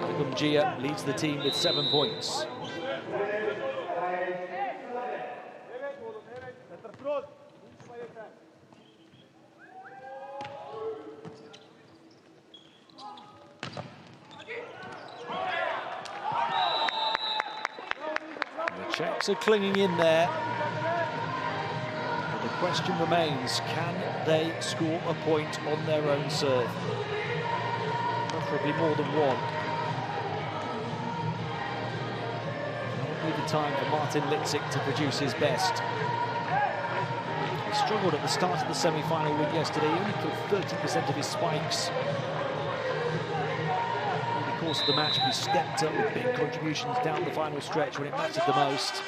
Lagumgia leads the team with 7 points. Czechs are clinging in there. But the question remains, can they score a point on their own serve? Preferably more than one. Not really the time for Martin Litzik to produce his best. He struggled at the start of the semi-final win yesterday. He only killed 30% of his spikes. In the course of the match, he stepped up with big contributions down the final stretch when it mattered the most.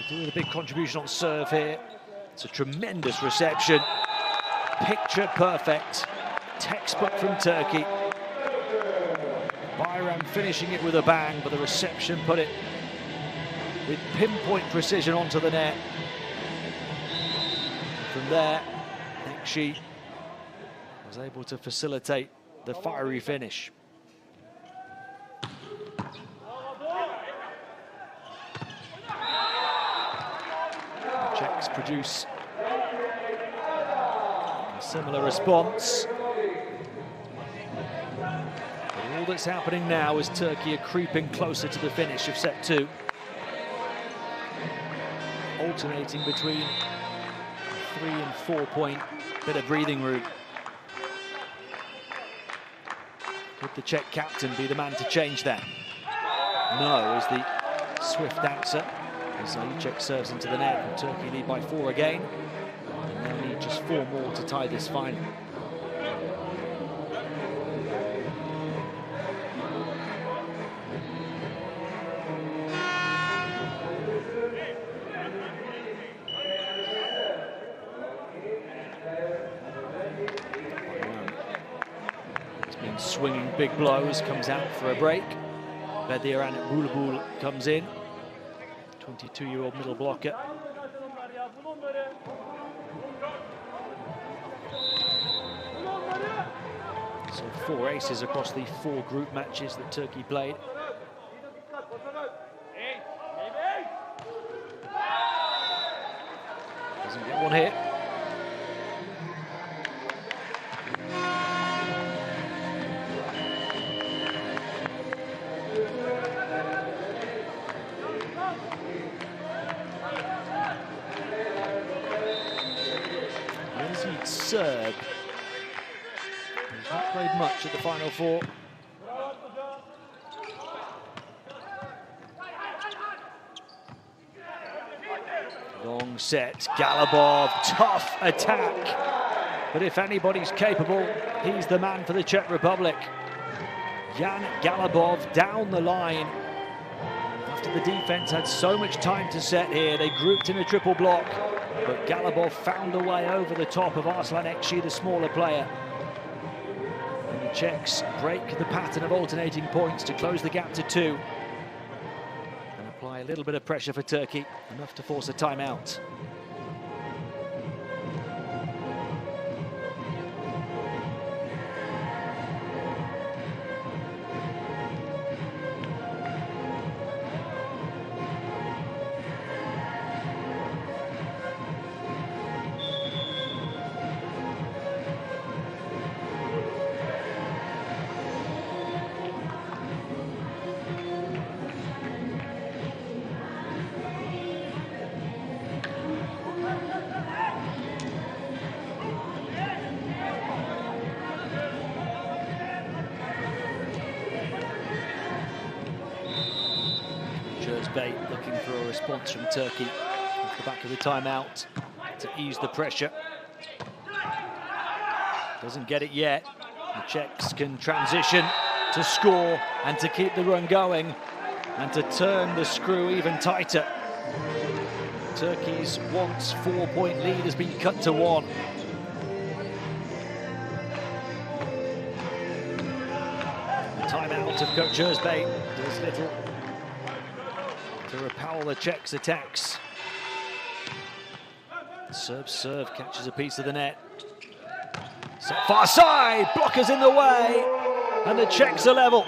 Doing a big contribution on serve here. It's a tremendous reception. Picture perfect. Textbook from Turkey. Bayram finishing it with a bang, but the reception put it with pinpoint precision onto the net. From there, Ekşi was able to facilitate the fiery finish. The Czechs produce a similar response. But all that's happening now is Turkey are creeping closer to the finish of set 2. Alternating between 3 and 4 point bit of breathing room. Could the Czech captain be the man to change that? No, is the swift answer. As Czech serves into the net and Turkey lead by 4 again. And they'll need just 4 more to tie this final. Swinging big blows, comes out for a break. Bediran Bulbul comes in, 22-year-old middle blocker. So 4 aces across the 4 group matches that Turkey played. Doesn't get one hit. Serb. He's not played much at the Final Four. Long set, Galabov, tough attack. But if anybody's capable, he's the man for the Czech Republic. Jan Galabov down the line. After the defense had so much time to set here, they grouped in a triple block. But Galabov found a way over the top of Arslan Ekşi, the smaller player. And the Czechs break the pattern of alternating points to close the gap to 2. And apply a little bit of pressure for Turkey, enough to force a timeout. Bait looking for a response from Turkey off the back of the timeout to ease the pressure. Doesn't get it yet. The Czechs can transition to score and to keep the run going and to turn the screw even tighter. Turkey's once 4-point lead has been cut to 1. The timeout of Coach Özbey does little to repel the Czechs' attacks. Serve catches a piece of the net. Set far side, blockers in the way, and the Czechs are level.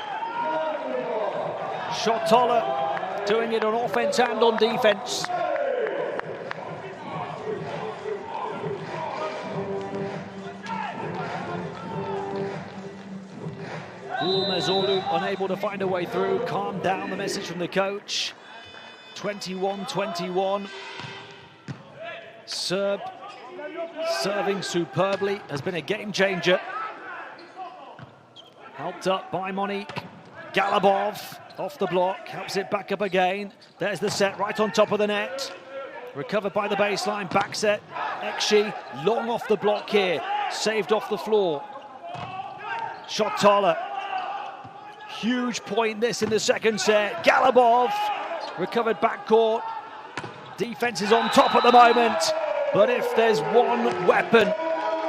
Shotola doing it on offense and on defense. Ulmezolu unable to find a way through. Calm down, the message from the coach. 21-21. Serb serving superbly, has been a game changer. Helped up by Monique. Galabov off the block, helps it back up again. There's the set right on top of the net. Recovered by the baseline, back set. Ekshi long off the block here, saved off the floor. Shot taller. Huge point this in the second set. Galabov recovered backcourt. Defense is on top at the moment, but if there's one weapon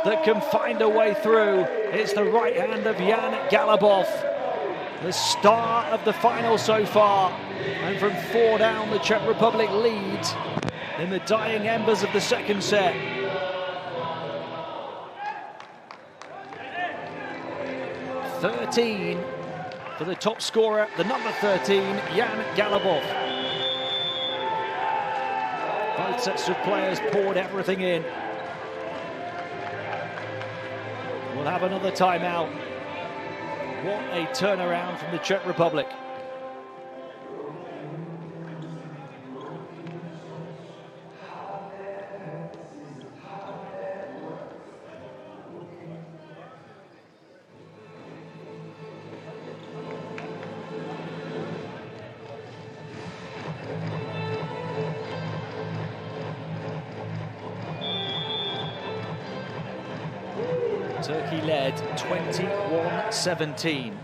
that can find a way through, it's the right hand of Jan Galabov, the star of the final so far. And from 4 down, the Czech Republic lead in the dying embers of the second set. "13" for the top scorer, the number 13, Jan Galabov. Both sets of players poured everything in. We'll have another timeout. What a turnaround from the Czech Republic. Turkey led 21-17.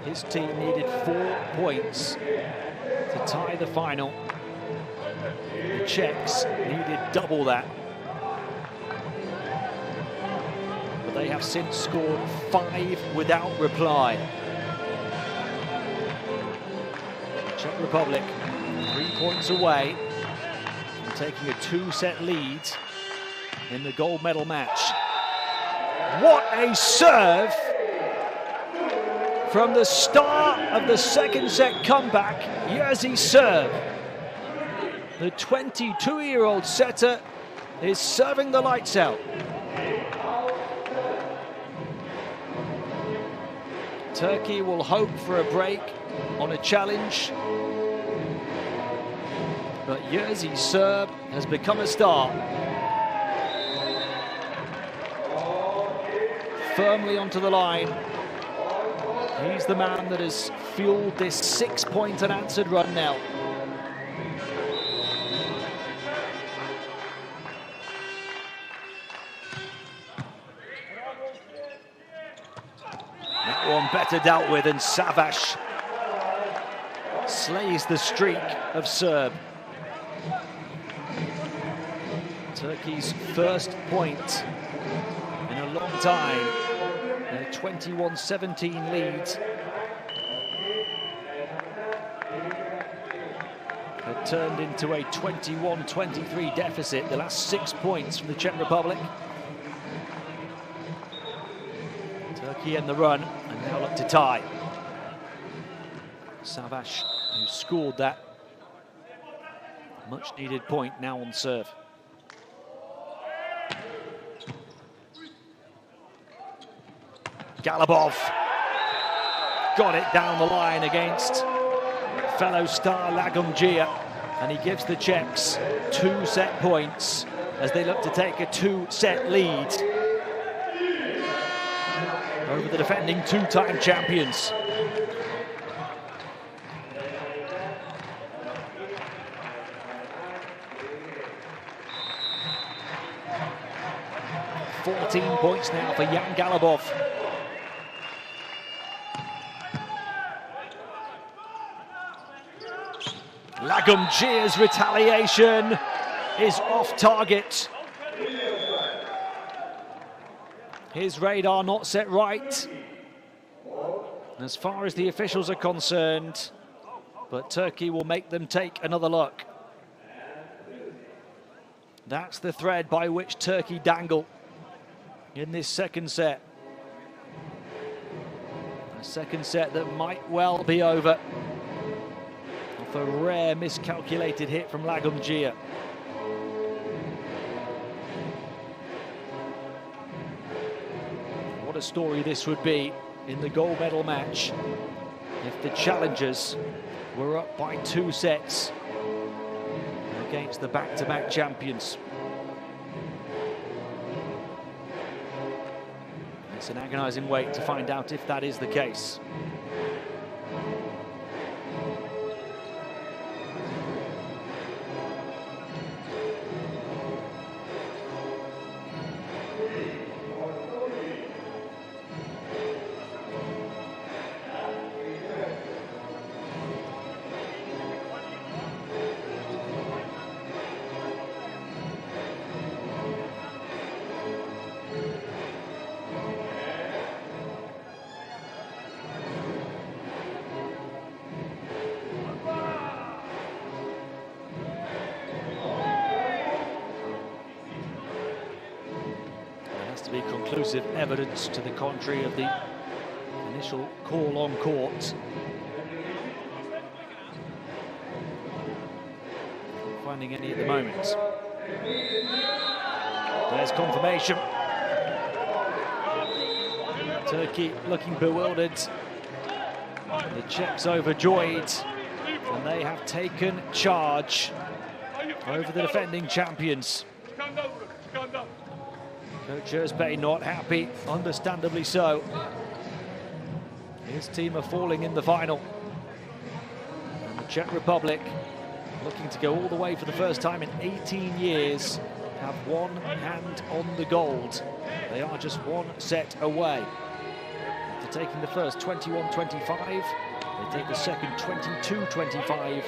His team needed 4 points to tie the final. The Czechs needed double that. But they have since scored 5 without reply. Czech Republic 3 points away from taking a 2-set lead in the gold medal match. What a serve from the start of the second set comeback, Jerzy Serb. The 22-year-old setter is serving the lights out. Turkey will hope for a break on a challenge, but Jerzy Serb has become a star. Firmly onto the line. He's the man that has fueled this 6-point unanswered run now. That one better dealt with, and Savaš slays the streak of Serb. Turkey's first point in a long time. A 21-17 lead had turned into a 21-23 deficit. The last 6 points from the Czech Republic. Turkey in the run and now look to tie. Savaš, who scored that much-needed point, now on serve. Galabov got it down the line against fellow star Lagumdzija, and he gives the Czechs 2 set points as they look to take a 2-set lead over the defending 2-time champions. "14 points now for Jan Galabov. Lagumdzija's retaliation is off target. His radar not set right, as far as the officials are concerned, but Turkey will make them take another look. That's the thread by which Turkey dangle in this second set. A second set that might well be over. A rare miscalculated hit from Lagumdzija. What a story this would be in the gold medal match if the challengers were up by 2 sets against the back-to-back champions. It's an agonizing wait to find out if that is the case. To be conclusive evidence to the contrary of the initial call on court. Not finding any at the moment. There's confirmation. Turkey looking bewildered. The Czechs overjoyed, and they have taken charge over the defending champions. Coach Özbey not happy, understandably so. His team are falling in the final. And the Czech Republic, looking to go all the way for the first time in 18 years, have one hand on the gold. They are just one set away. After taking the first 21-25, they take the second 22-25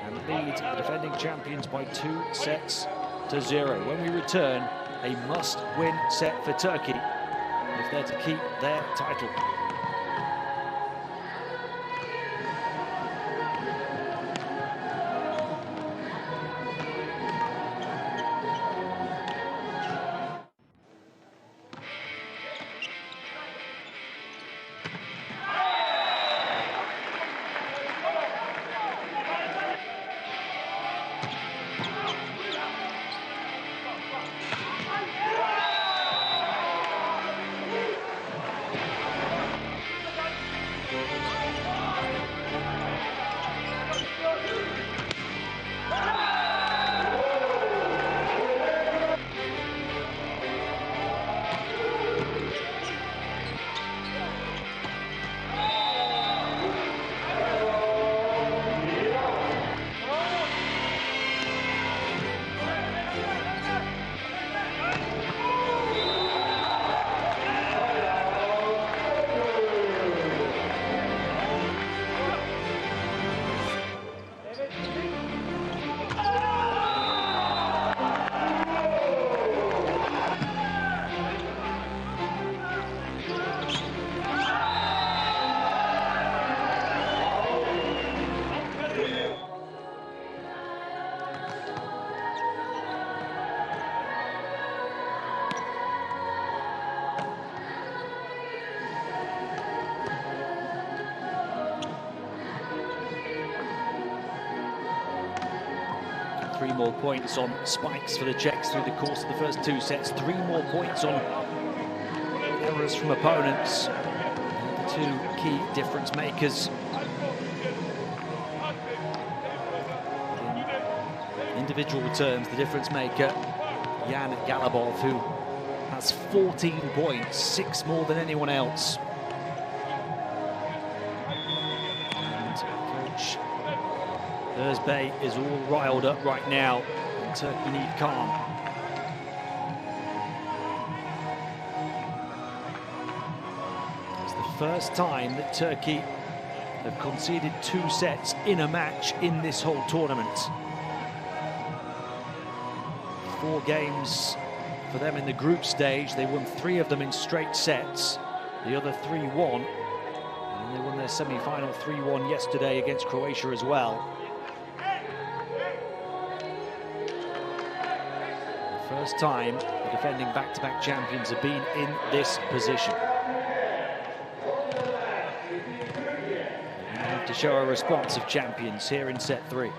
and lead the defending champions by 2-0. When we return, a must-win set for Turkey if they're to keep their title. Three more points on spikes for the Czechs through the course of the first two sets. 3 more points on errors from opponents. The two key difference makers. In individual terms, the difference maker, Jan Galabov, who has 14 points, 6 more than anyone else. And coach Özbey is all riled up right now, and Turkey need calm. It's the first time that Turkey have conceded 2 sets in a match in this whole tournament. 4 games for them in the group stage. They won 3 of them in straight sets. The other 3 won. And they won their semi-final 3-1 yesterday against Croatia as well. First time the defending back-to-back champions have been in this position. They have to show a response of champions here in set 3.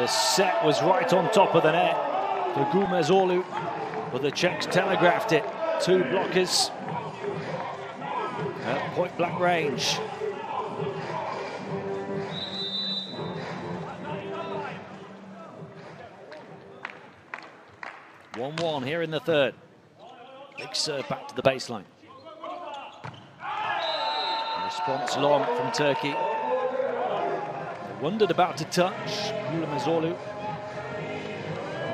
The set was right on top of the net for Gumezolu, but the Czechs telegraphed it. 2 blockers at point-blank range. (1-1) here in the third. Big serve back to the baseline. Response long from Turkey. Wondered about to touch Gumezolu.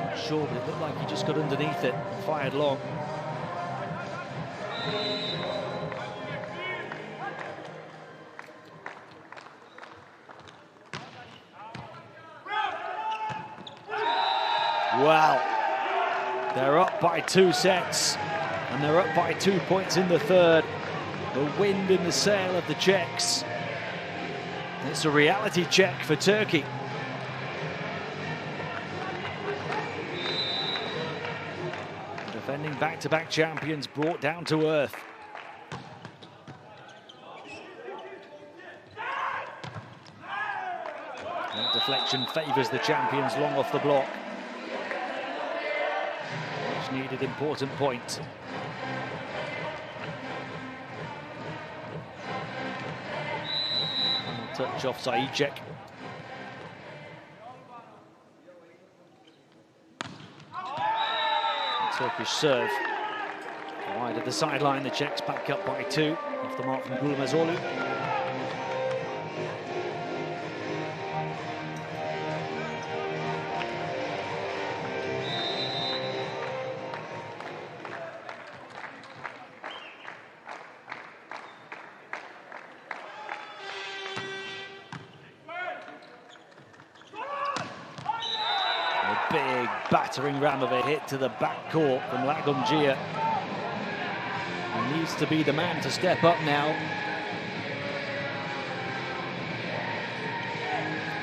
Not sure, but it looked like he just got underneath it and fired long. Wow. They're up by 2 sets, and they're up by 2 points in the third. The wind in the sail of the Czechs. It's a reality check for Turkey. Defending back-to-back champions brought down to earth. That deflection favours the champions long off the block. Much needed important point. Touch off Czech. Turkish serve. Wide of the sideline, the Czechs back up by 2. Off the mark from Gumezolu. Big battering ram of a hit to the back court from Lagomgia. He needs to be the man to step up now.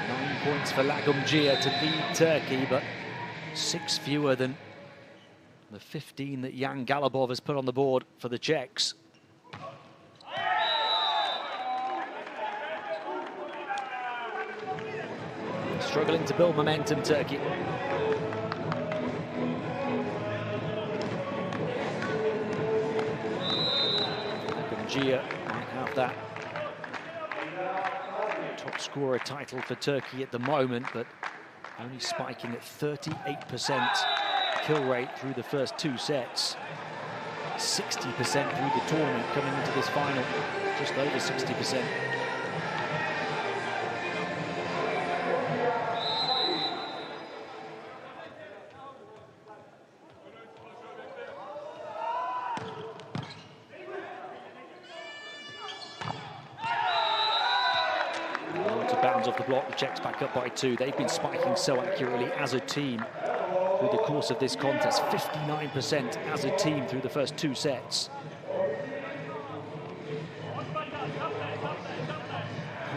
9 points for Lagomgia to lead Turkey, but 6 fewer than the 15 that Jan Galabov has put on the board for the Czechs. Struggling to build momentum, Turkey. Lagomgia might have that top scorer title for Turkey at the moment, but only spiking at 38% kill rate through the first 2 sets. 60% through the tournament coming into this final, just over 60%. Bounds off the block, the Czechs back up by 2. They've been spiking so accurately as a team through the course of this contest. 59% as a team through the first 2 sets.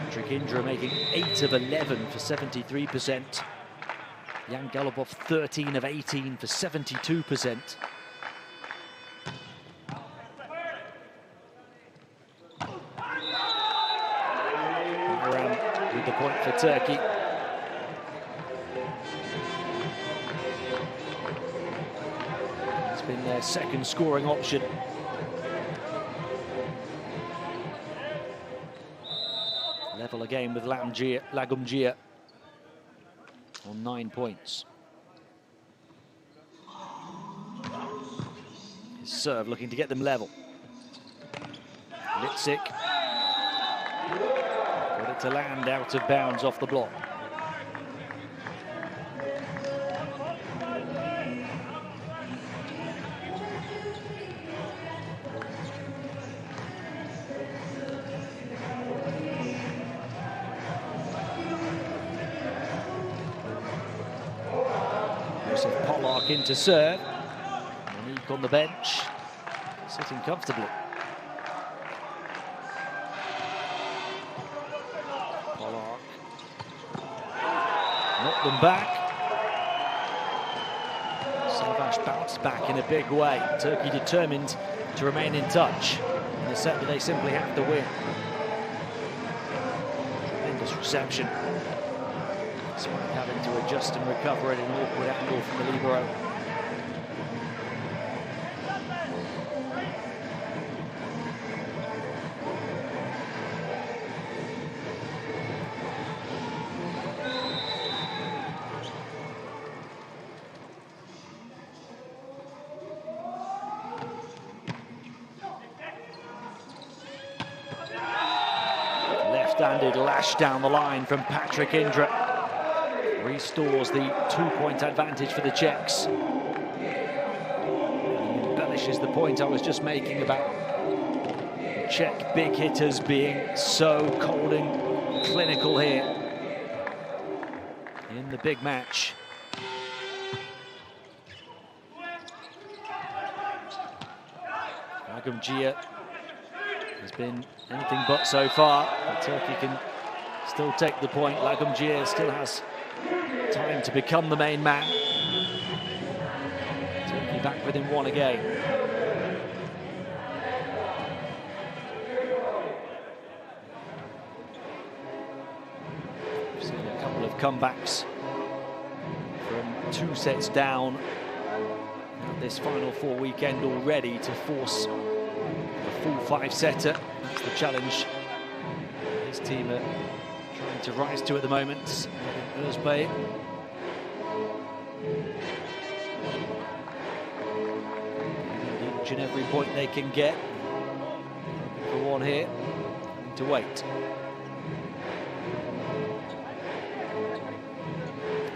Patrick Indra making 8 of 11 for 73%. Jan Galabov 13 of 18 for 72%. With the point for Turkey. It's been their second scoring option. Level again with Lagomgia on 9 points. His serve looking to get them level. Litzik. Got it to land out of bounds off the block. Pollock into serve. Monique on the bench, sitting comfortably. Pollock knocked them back. Savaş bounced back in a big way. Turkey determined to remain in touch in a set that they simply have to win. Tremendous reception despite having to adjust and recover at an awkward angle from the libero. Left-handed lash down the line from Patrick Indra. Restores the 2-point advantage for the Czechs. And embellishes the point I was just making about the Czech big hitters being so cold and clinical here in the big match. Lagumdzija has been anything but so far, but Turkey can still take the point. Lagumdzija still has time to become the main man. Turkey back within one again. We've seen a couple of comebacks from 2 sets down at this Final Four weekend already to force a full 5-setter. That's the challenge his team are trying to rise to at the moment. Özbey. Each and every point they can get. For one here, to wait.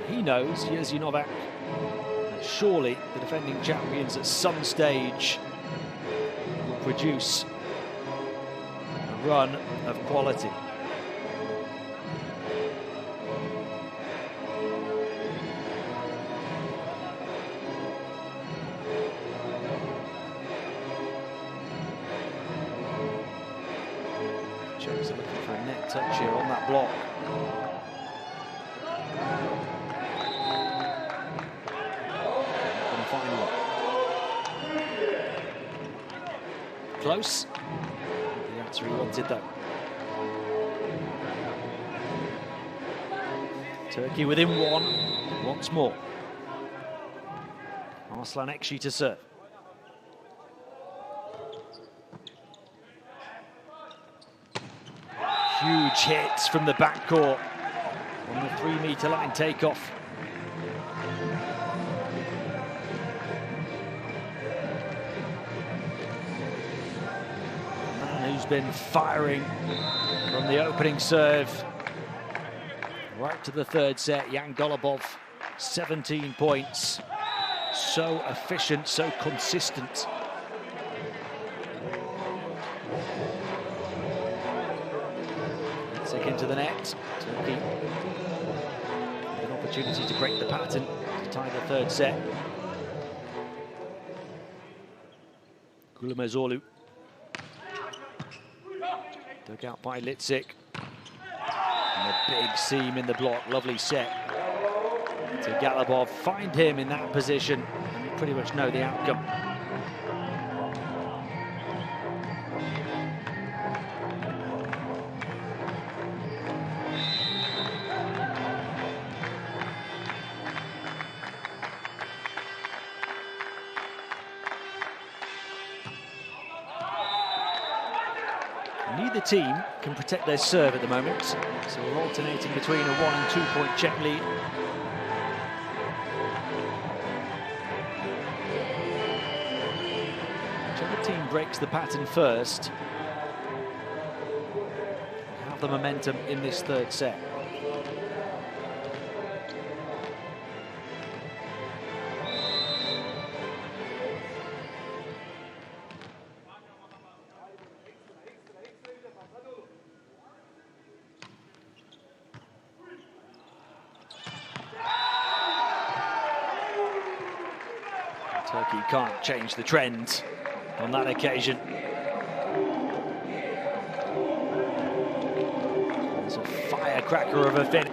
He knows, Jerzy Novak, that surely the defending champions at some stage will produce a run of quality. Czechs are looking for a net touch here on that block. Gonna find one. Close. The answer he wanted though. Turkey within one once more. Arslan Ekşi to serve. Huge hits from the backcourt on the 3-meter line takeoff. The man who's been firing from the opening serve right to the 3rd set, Jan Golubov, 17 points. So efficient, so consistent. Into the net. Turkey an opportunity to break the pattern to tie the 3rd set. Gulumezoglu dug out by Litzik. And a big seam in the block. Lovely set to Golubov. Find him in that position and you pretty much know the outcome. Neither team can protect their serve at the moment, so we're alternating between a 1- and 2-point Czech lead. Whichever team breaks the pattern first will have the momentum in this 3rd set. Turkey can't change the trend on that occasion. It's a firecracker of a finish.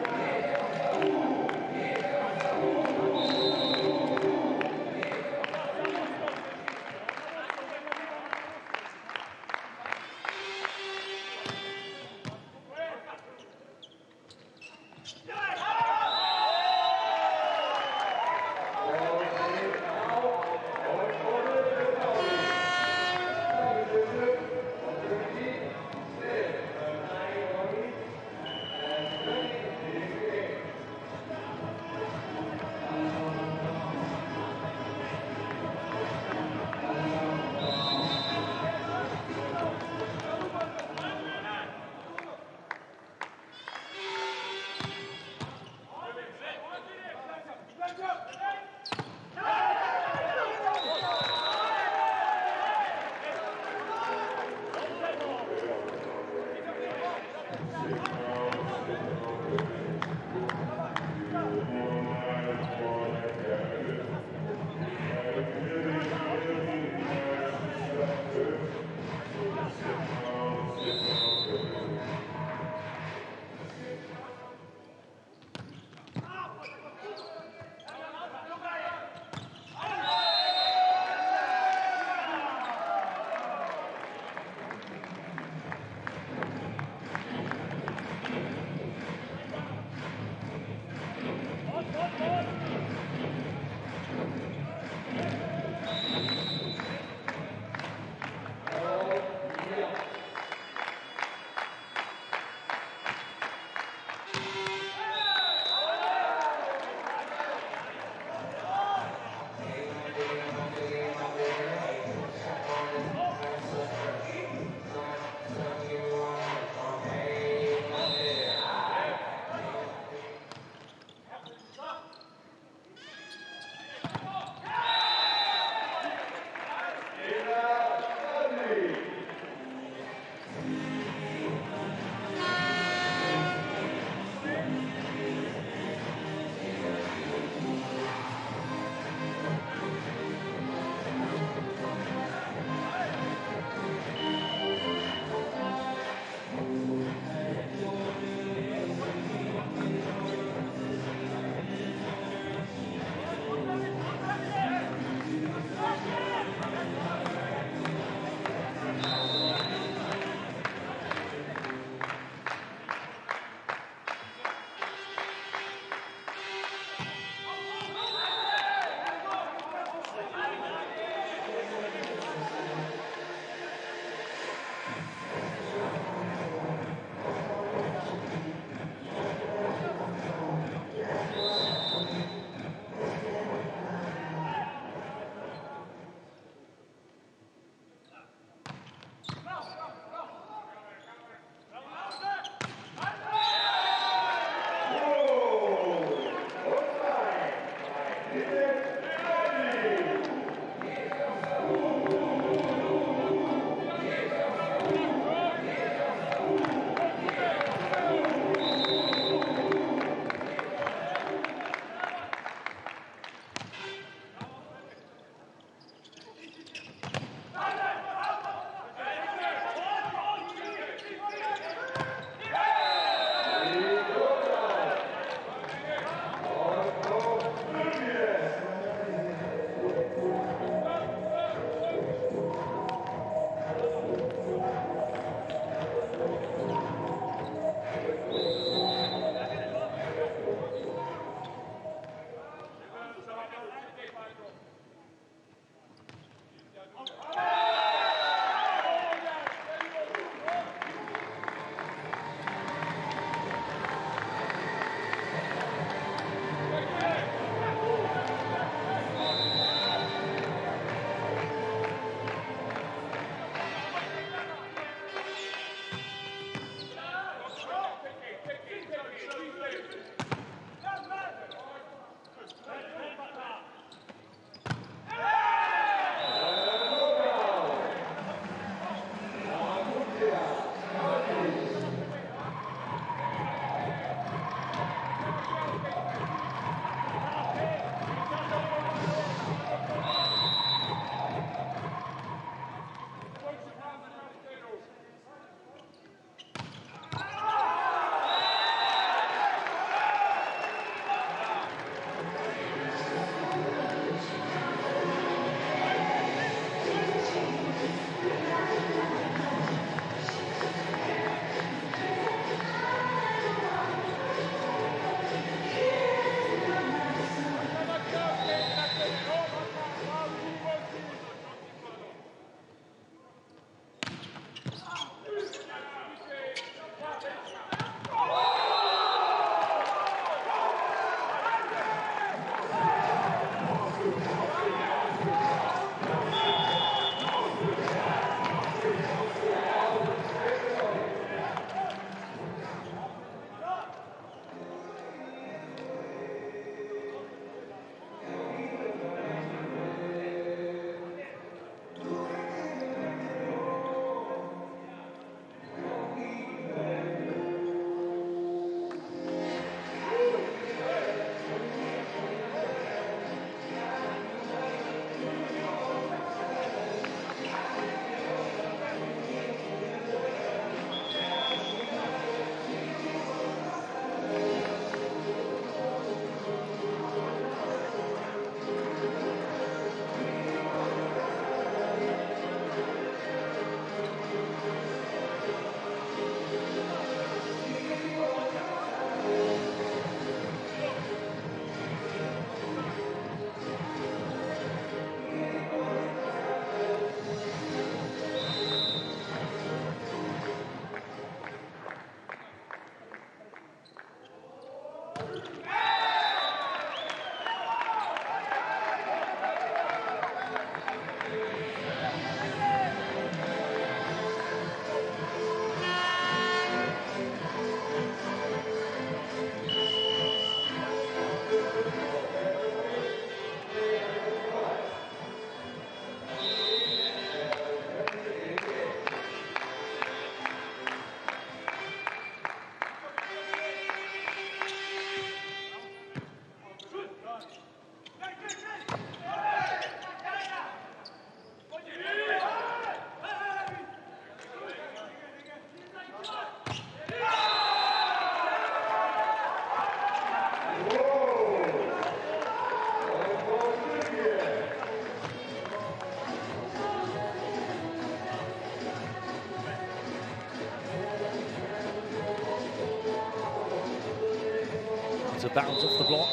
bounce off the block.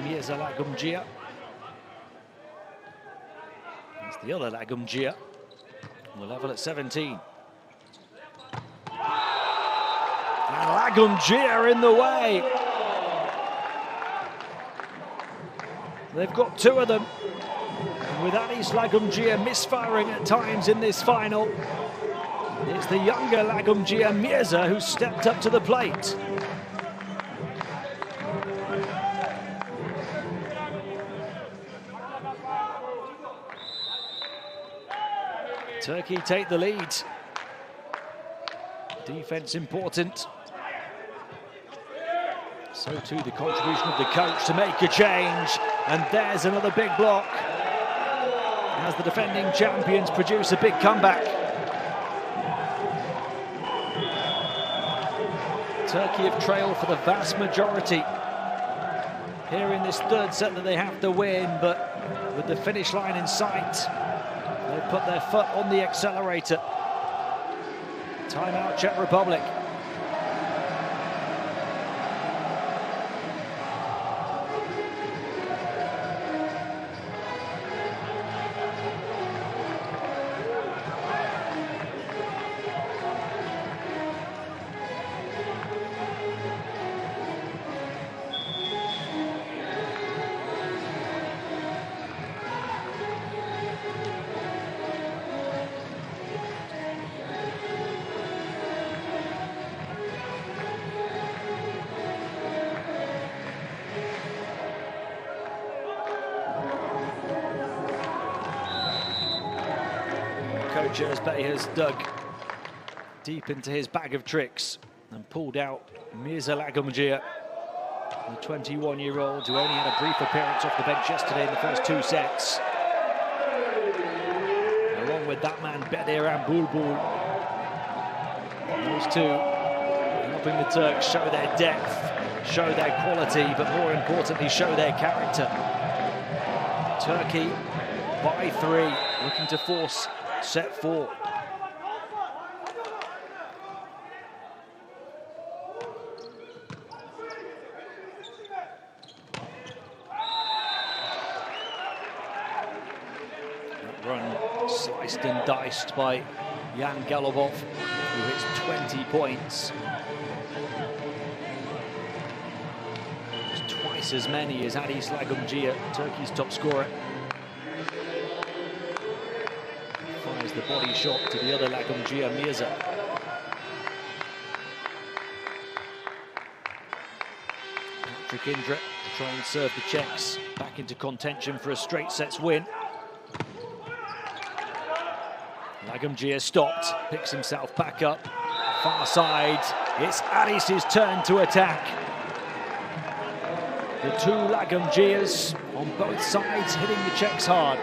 Mirza Lagumgia. It's the other Lagumgia. We're level at 17. And Lagumgia in the way. They've got two of them. And with Anis Lagumgia misfiring at times in this final, it's the younger Lagumgia Mirza who stepped up to the plate. Turkey take the lead. Defense important. So too the contribution of the coach to make a change. And there's another big block as the defending champions produce a big comeback. Turkey have trailed for the vast majority here in this third set that they have to win, but with the finish line in sight, they've put their foot on the accelerator. Timeout, Czech Republic. Coach Özbey has dug deep into his bag of tricks and pulled out Mirza Lagumgia, the 21-year-old who only had a brief appearance off the bench yesterday in the first two sets. Along with that man, Bediran Bulbul. Those two helping the Turks show their depth, show their quality, but more importantly, show their character. Turkey by 3, looking to force set 4. That run sliced and diced by Jan Galobov, who hits 20 points. It's twice as many as Anis Lagumgia, Turkey's top scorer. The body shot to the other Lagumgia Mirza. Patrick Indra to try and serve the Czechs back into contention for a straight sets win. Lagumgia stopped, picks himself back up. Far side, it's Anis's turn to attack. The two Lagumgias on both sides hitting the Czechs hard.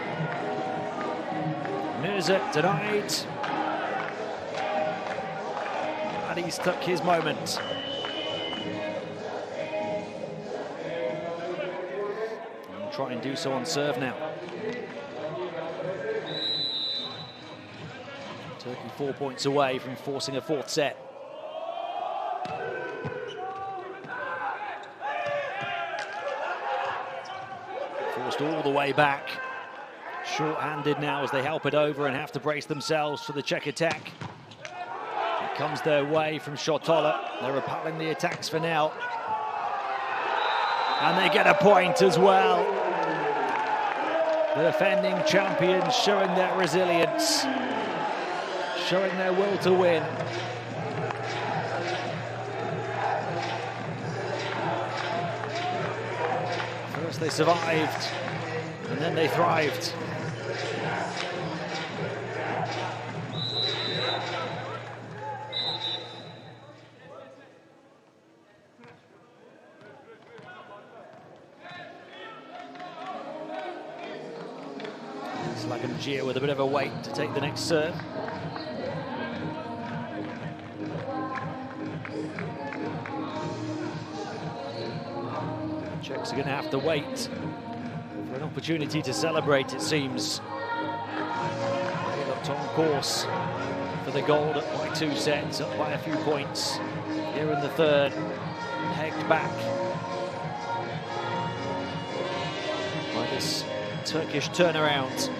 Mirza denied. Anis took his moment. And try and do so on serve now. Turkey 4 points away from forcing a fourth set. Forced all the way back. Short-handed now as they help it over and have to brace themselves for the Czech attack. It comes their way from Shotola. They're repelling the attacks for now. And they get a point as well. The defending champions showing their resilience, showing their will to win. First they survived, and then they thrived. Lagumgia with a bit of a wait to take the next serve. Czechs are going to have to wait for an opportunity to celebrate, it seems. They looked on course for the gold up by 2 sets, up by a few points here in the third. pegged back by this Turkish turnaround.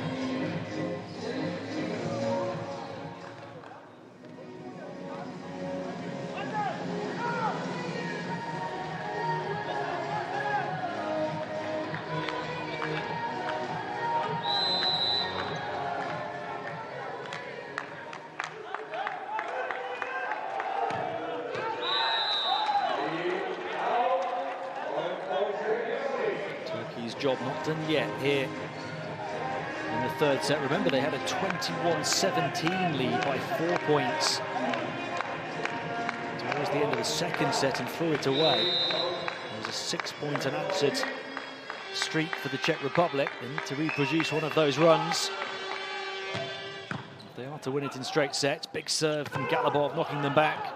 Turkey's job not done yet here in the third set. Remember, they had a 21-17 lead by 4 points towards the end of the second set and threw it away. There was a 6-point unanswered streak for the Czech Republic. They need to reproduce one of those runs if they are to win it in straight sets. Big serve from Galabov, knocking them back.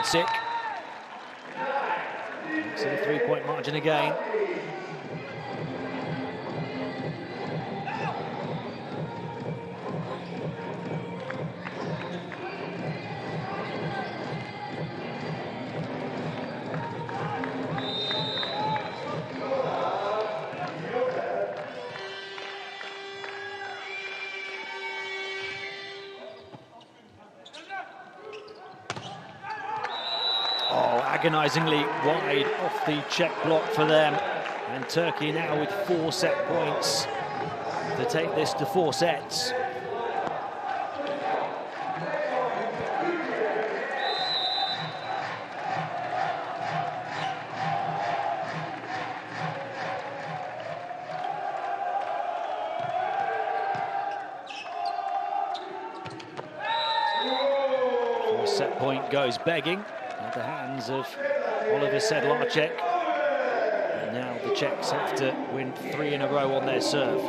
Sick. So the 3-point margin again. Agonizingly wide off the Czech block for them, and Turkey now with 4 set points to take this to 4 sets. Set point goes begging at the hands of Oliver Sedlacek. And now the Czechs have to win 3 in a row on their serve.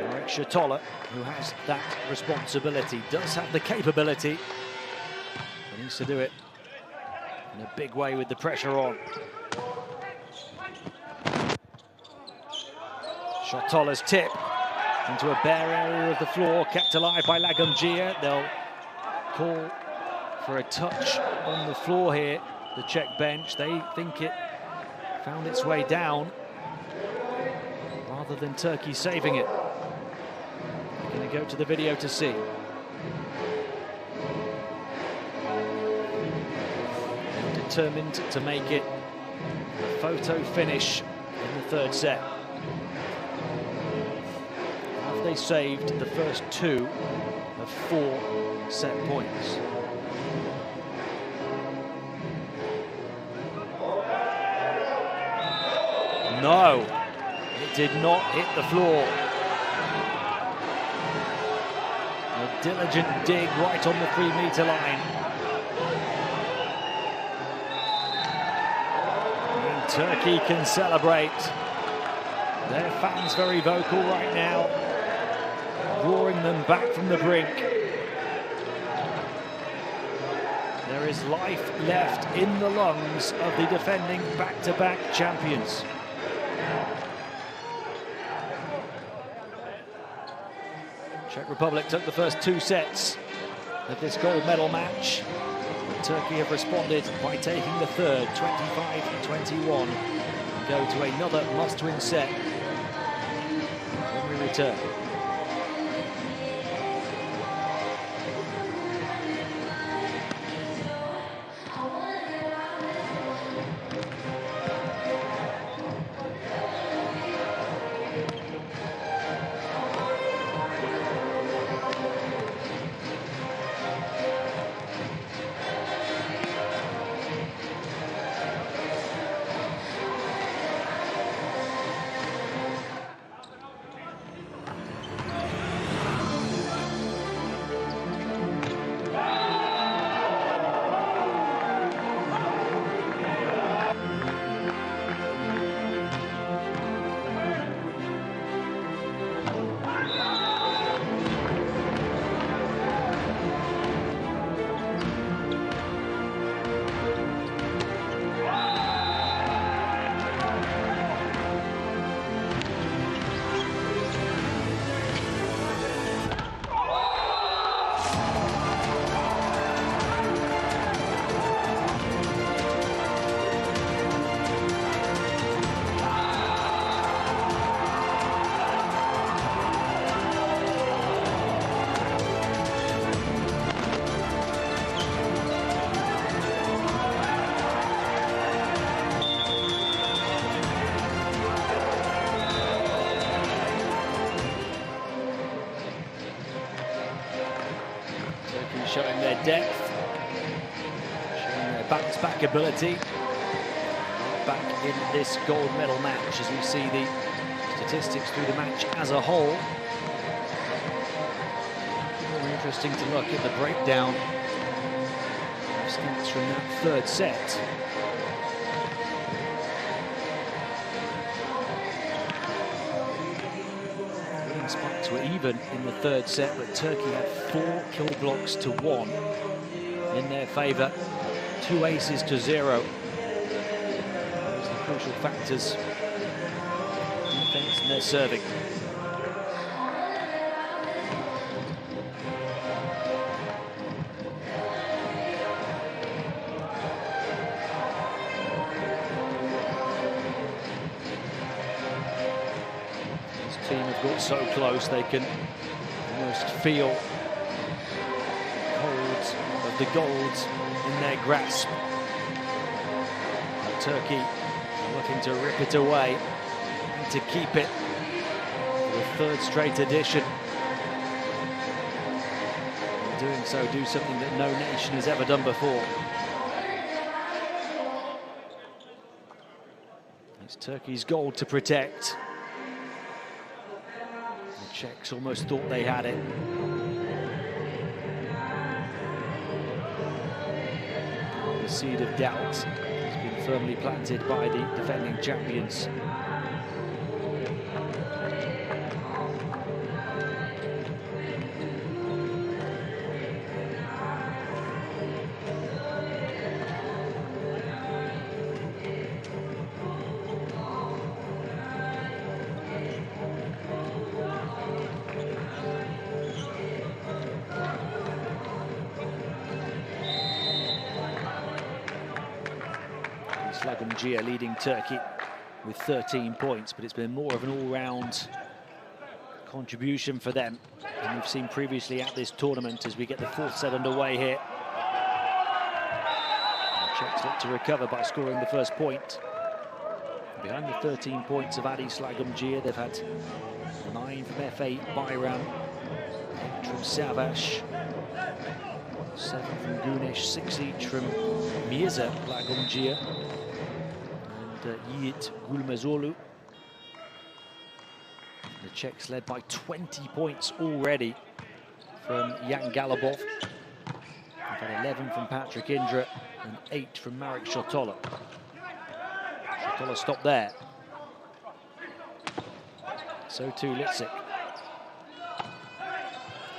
Marek Shatola, who has that responsibility, does have the capability, but needs to do it in a big way with the pressure on. Shatola's tip into a bare area of the floor, kept alive by Lagumdzija. They'll call for a touch on the floor here, the Czech bench. They think it found its way down rather than Turkey saving it. They're going to go to the video to see. They're determined to make it a photo finish in the third set. They saved the first 2 of 4 set points. No, it did not hit the floor. A diligent dig right on the 3-meter line. And Turkey can celebrate. Their fans very vocal right now, drawing them back from the brink. There is life left in the lungs of the defending back-to-back champions. Czech Republic took the first 2 sets of this gold medal match. But Turkey have responded by taking the third, 25-21, and go to another must-win set when we return. showing their depth, showing their bounce-back ability. Back in this gold medal match as we see the statistics through the match as a whole. More interesting to look at the breakdown of stats from that third set. Winning spikes were even in the third set, but Turkey had 4 kill blocks to 1 in their favour. 2 aces to 0. Crucial factors, defense and their serving. This team have got so close they can almost feel hold of the gold in their grasp. Turkey looking to rip it away and to keep it for the third straight edition. In doing so, do something that no nation has ever done before. It's Turkey's gold to protect. The Czechs almost thought they had it. The seed of doubt firmly planted by the defending champions. Gia leading Turkey with 13 points, but it's been more of an all-round contribution for them than we've seen previously at this tournament as we get the fourth set underway here. The Czechs look to recover by scoring the first point. Behind the 13 points of Adi Slagumgia, they've had 9 from F8 Bayram, 8 from Savaş, 7 from Gunesh, 6 each from Mirza Lagumgia. Yiğit Gülmezoglu. The Czechs led by 20 points already from Jan Galabov. They've had 11 from Patrick Indra and 8 from Marek Shotola. Shotola stopped there. So too Litzik.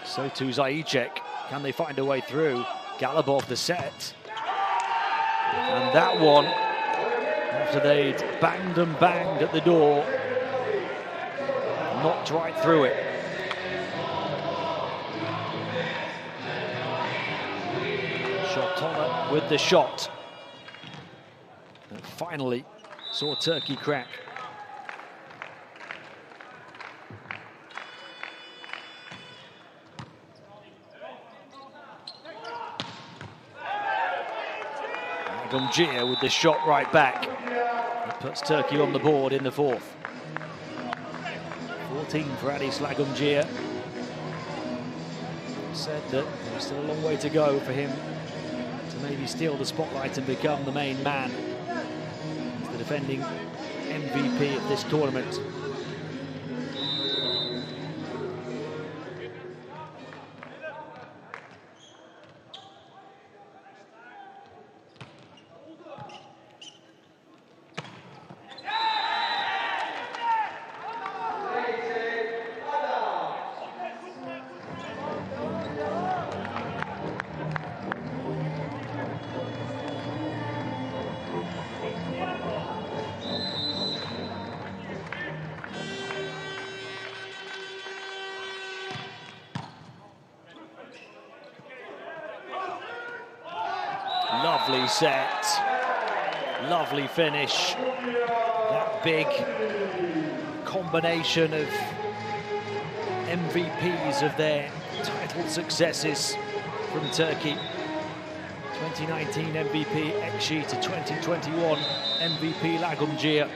So too Zajíček. Can they find a way through? Galabov the set. And that one, after they'd banged and banged at the door, knocked right through it. Shotola with the shot. And finally saw Turkey crack. Lagumgia with the shot right back. It puts Turkey on the board in the fourth. 14 for Adi Slagumgia. Said that there's still a long way to go for him to maybe steal the spotlight and become the main man. He's the defending MVP of this tournament. Lovely set, lovely finish. That big combination of MVPs of their title successes from Turkey. 2019 MVP Ekşi to 2021 MVP Lagumgia,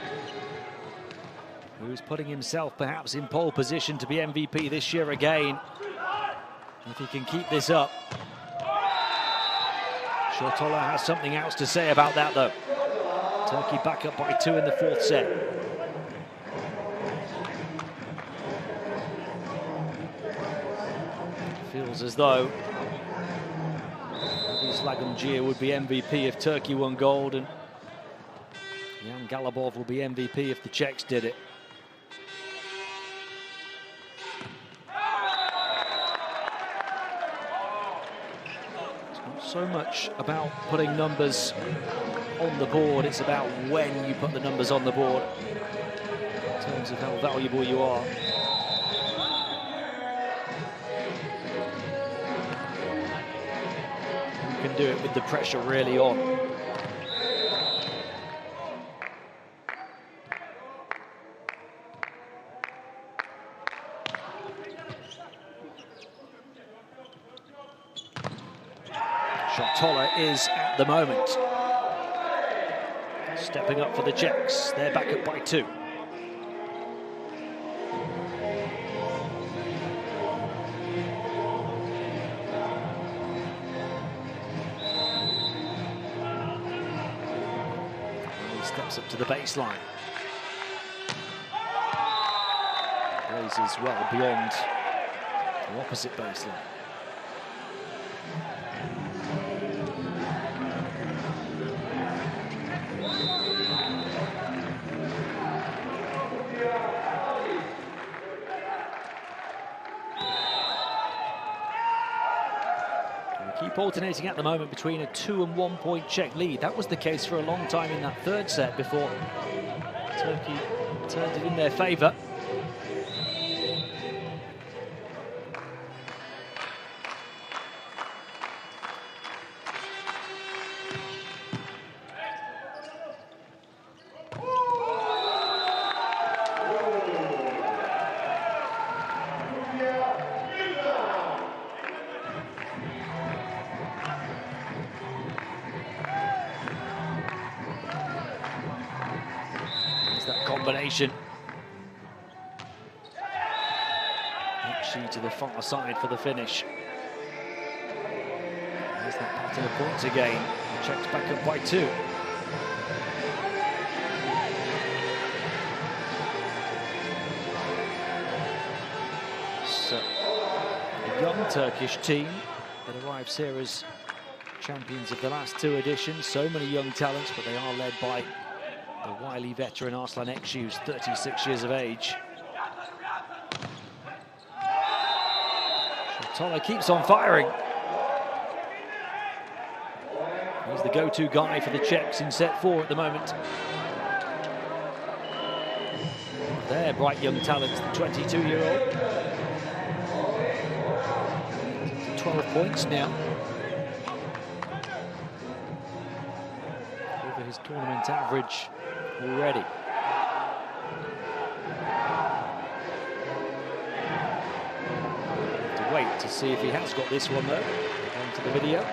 who's putting himself perhaps in pole position to be MVP this year again. If he can keep this up, Şortola has something else to say about that, though. Turkey back up by 2 in the 4th set. Feels as though Slagumjir would be MVP if Turkey won gold, and Jan Galabov will be MVP if the Czechs did it. It's not so much about putting numbers on the board, it's about when you put the numbers on the board in terms of how valuable you are. You can do it with the pressure really on. Şortola is at the moment stepping up for the Czechs. They're back up by 2. He steps up to the baseline. Blazes well beyond the opposite baseline. Keep alternating at the moment between a 2 and 1 point Czech lead. That was the case for a long time in that 3rd set before Turkey turned it in their favour. That combination. Actually to the far side for the finish. There's that pattern of points again. The Czechs back up by 2. So, a young Turkish team that arrives here as champions of the last 2 editions. So many young talents, but they are led by the wily veteran Arslan Ekşi, who's 36 years of age. Şortola keeps on firing. He's the go-to guy for the Czechs in set 4 at the moment. They're bright young talents, the 22-year-old. 12 points now. Over his tournament average already. Have to wait to see if he has got this one though. On to the video.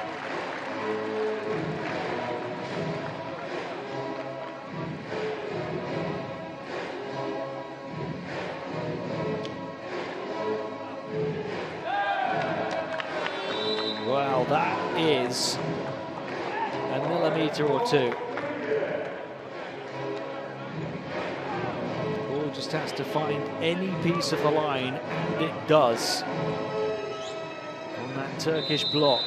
Well, that is a millimetre or 2. Just has to find any piece of the line, and it does on that Turkish block.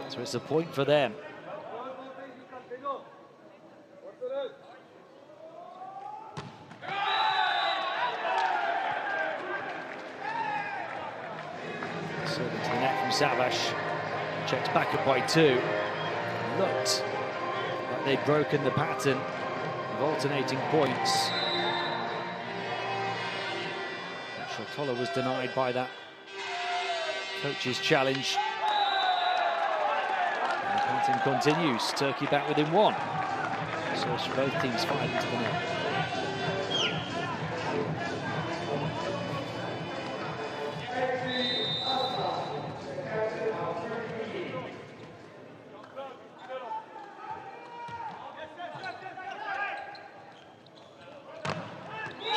So it's a point for them. Serve into the net from Savaş. Checks back up by 2. Looked like they'd broken the pattern of alternating points. Şortola was denied by that coach's challenge. And the pattern continues. Turkey back within 1. Serves for both teams 5 into the net.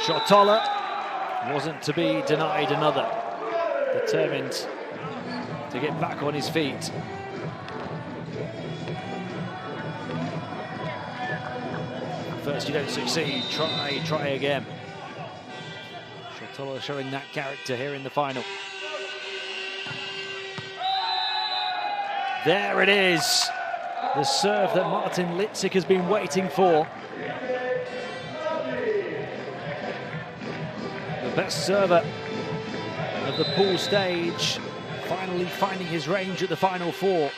Şortola wasn't to be denied another. Determined to get back on his feet. First you don't succeed, try again. Schottala showing that character here in the final. There it is, the serve that Martin Litzig has been waiting for. The best server of the pool stage, finally finding his range at the final four.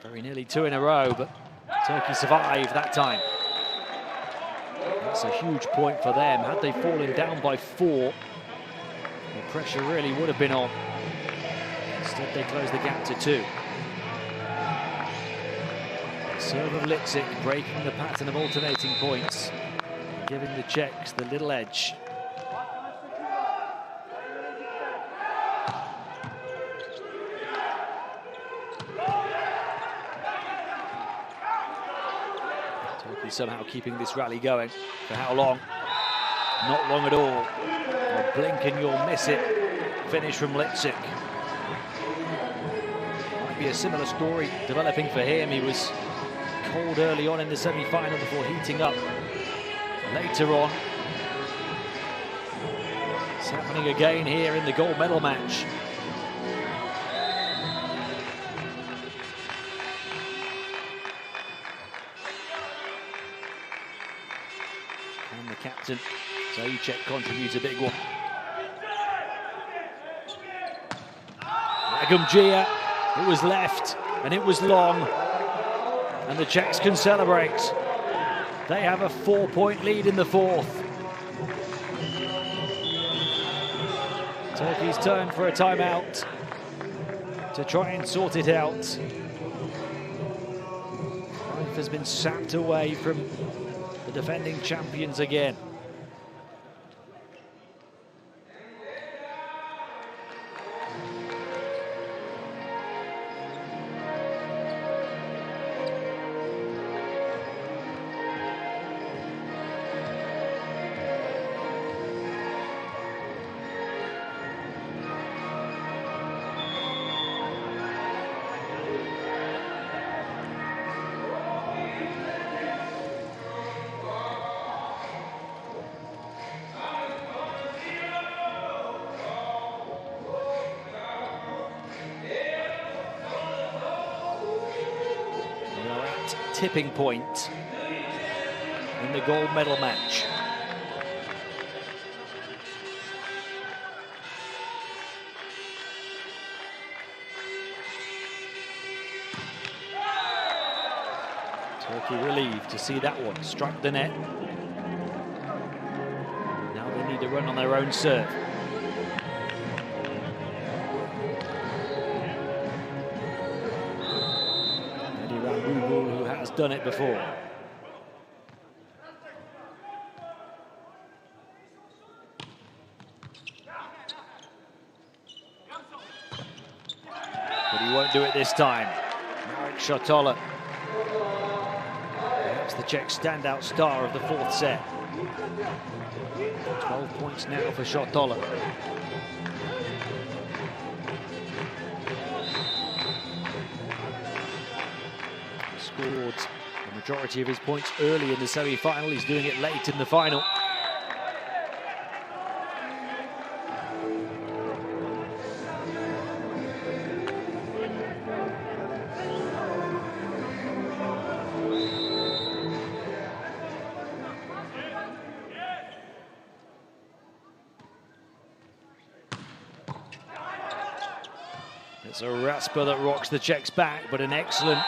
Very nearly two in a row, but Turkey survived that time. That's a huge point for them. Had they fallen down by 4, the pressure really would have been on. Instead, they closed the gap to 2. The serve of Litzig breaking the pattern of alternating points, giving the Czechs the little edge. Turkey somehow keeping this rally going. For how long? Not long at all. A blink and you'll miss it. Finish from Litzig. Might be a similar story developing for him. He was cold early on in the semi-final before heating up later on. It's happening again here in the gold medal match. And the captain, Czech, contributes a big one. Lagumdzija, it was left and it was long, and the Czechs can celebrate. They have a 4-point lead in the 4th. Turkey's turn for a timeout to try and sort it out. Life has been sapped away from the defending champions again. Tipping point in the gold medal match. Turkey relieved to see that one strike the net. Now they need to run on their own serve. Who has done it before. But he won't do it this time. Schottala, perhaps the Czech standout star of the 4th set. 12 points now for Schottala. Scored the majority of his points early in the semi-final. He's doing it late in the final. It's a rasper that rocks the Czechs back, but an excellent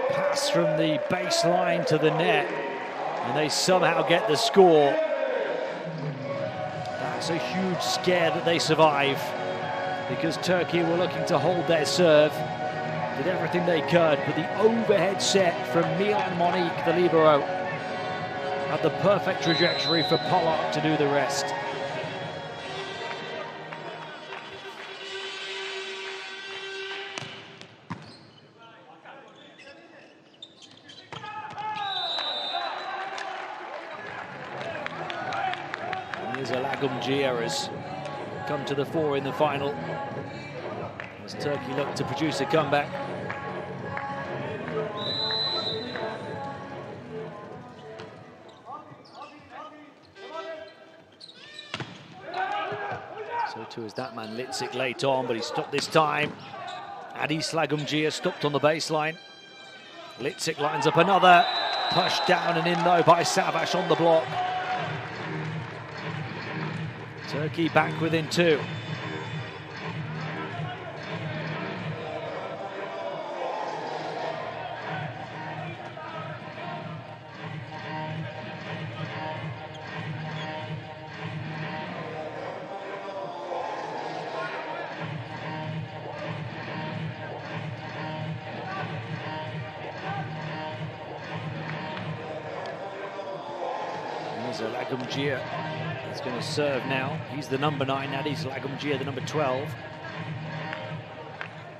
pass from the baseline to the net, and they somehow get the score. That's a huge scare that they survive, because Turkey were looking to hold their serve, did everything they could, but the overhead set from Milan Monique, the libero, had the perfect trajectory for Pollard to do the rest. Lagumdzija has come to the fore in the final as Turkey look to produce a comeback. Sure as that man Litzik late on, but he stopped this time. Adi Slagumgia stopped on the baseline. Litzik lines up another. Pushed down and in though by Savaş on the block. Turkey back within 2. Slagumgia is going to serve now. He's the number 9, Adi Slagumgia the number 12.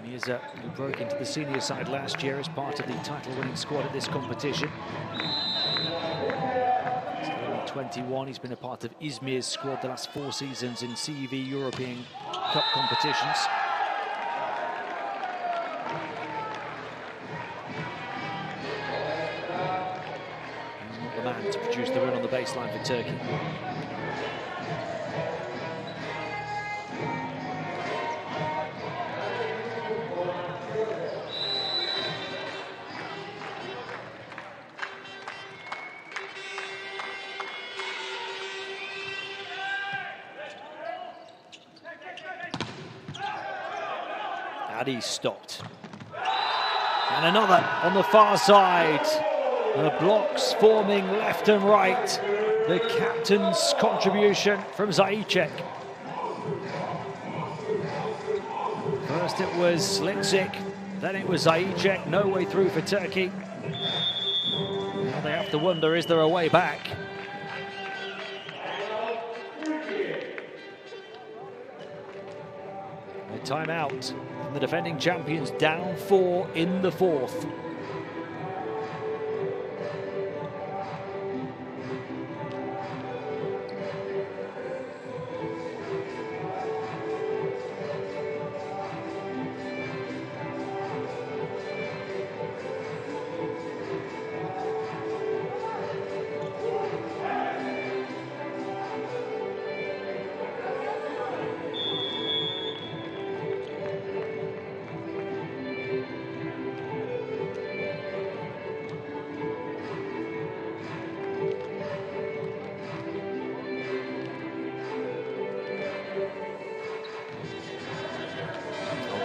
Mirza, who broke into the senior side last year as part of the title-winning squad at this competition. He's only 21, he's been a part of Izmir's squad the last 4 seasons in CEV European Cup competitions. To produce the run on the baseline for Turkey. Adi stopped. And another on the far side. The blocks forming left and right. The captain's contribution from Zajíček. First it was Litzik, then it was Zajíček. No way through for Turkey. Now they have to wonder, is there a way back? A timeout from the defending champions, down 4 in the 4th.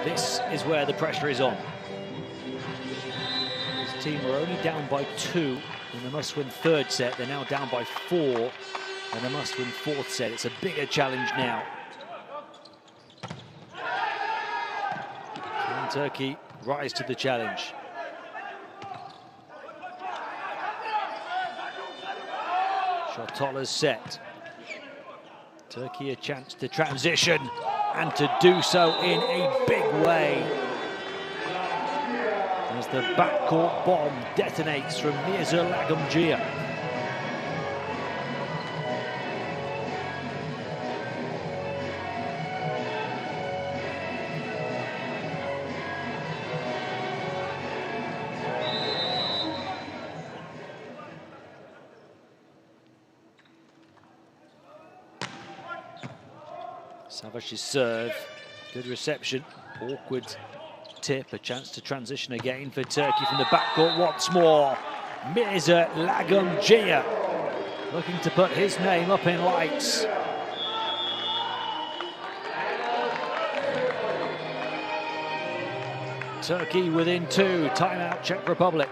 This is where the pressure is on. This team were only down by 2 in the must-win 3rd set. They're now down by 4 in the must-win 4th set. It's a bigger challenge now. Can Turkey rise to the challenge? Şortola's set. Turkey a chance to transition, and to do so in a big way. As the backcourt bomb detonates from Mirza Lagumgia. Savaş's serve, good reception, awkward tip, a chance to transition again for Turkey from the backcourt once more. Mirza Lagumgia looking to put his name up in lights. Turkey within 2, timeout Czech Republic.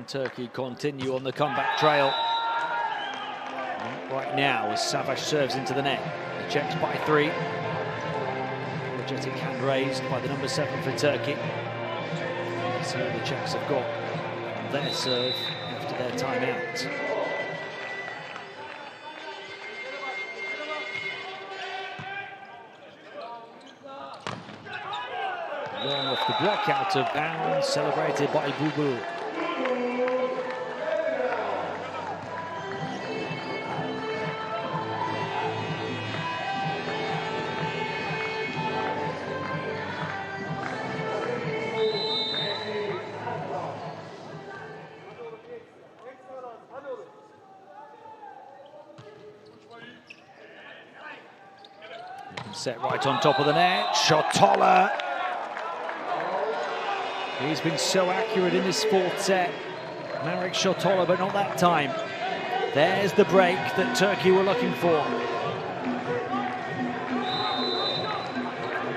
Turkey continue on the comeback trail. Not right now as Savaş serves into the net. The Czechs by 3. Energetic hand raised by the number 7 for Turkey. Let's see what the Czechs have got on their serve after their timeout. Long off the block, out of bounds, celebrated by Bubul. Set right on top of the net, Shotola. He's been so accurate in this 4th set. Marek Shotola, but not that time. There's the break that Turkey were looking for.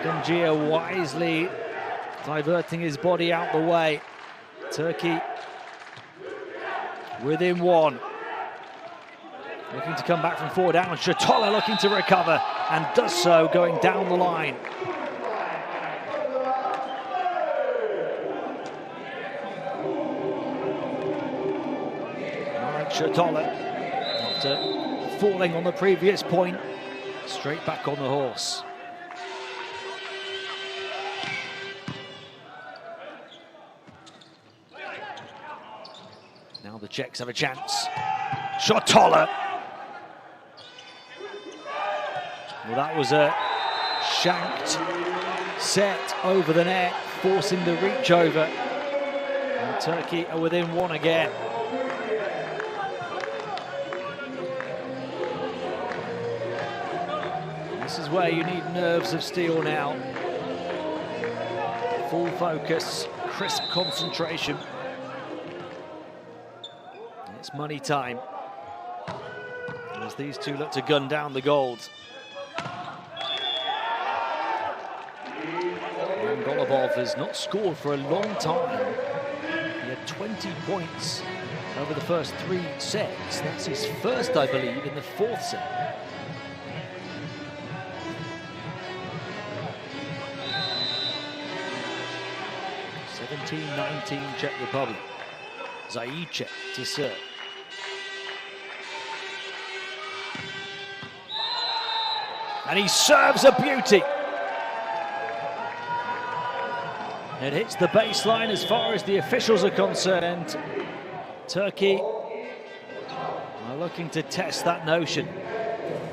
Gungia wisely diverting his body out the way. Turkey within 1. Looking to come back from 4 down. Shotola looking to recover and does so going down the line. Shotola, after falling on the previous point, straight back on the horse. Now the Czechs have a chance. Shotola. Well, that was a shanked set over the net, forcing the reach over. And Turkey are within 1 again. This is where you need nerves of steel now. Full focus, crisp concentration. It's money time as these two look to gun down the gold. Golubov has not scored for a long time. He had 20 points over the first 3 sets. That's his first, I believe, in the 4th set. (17-19) Czech Republic. Zajíček to serve. And he serves a beauty. It hits the baseline as far as the officials are concerned. Turkey are looking to test that notion.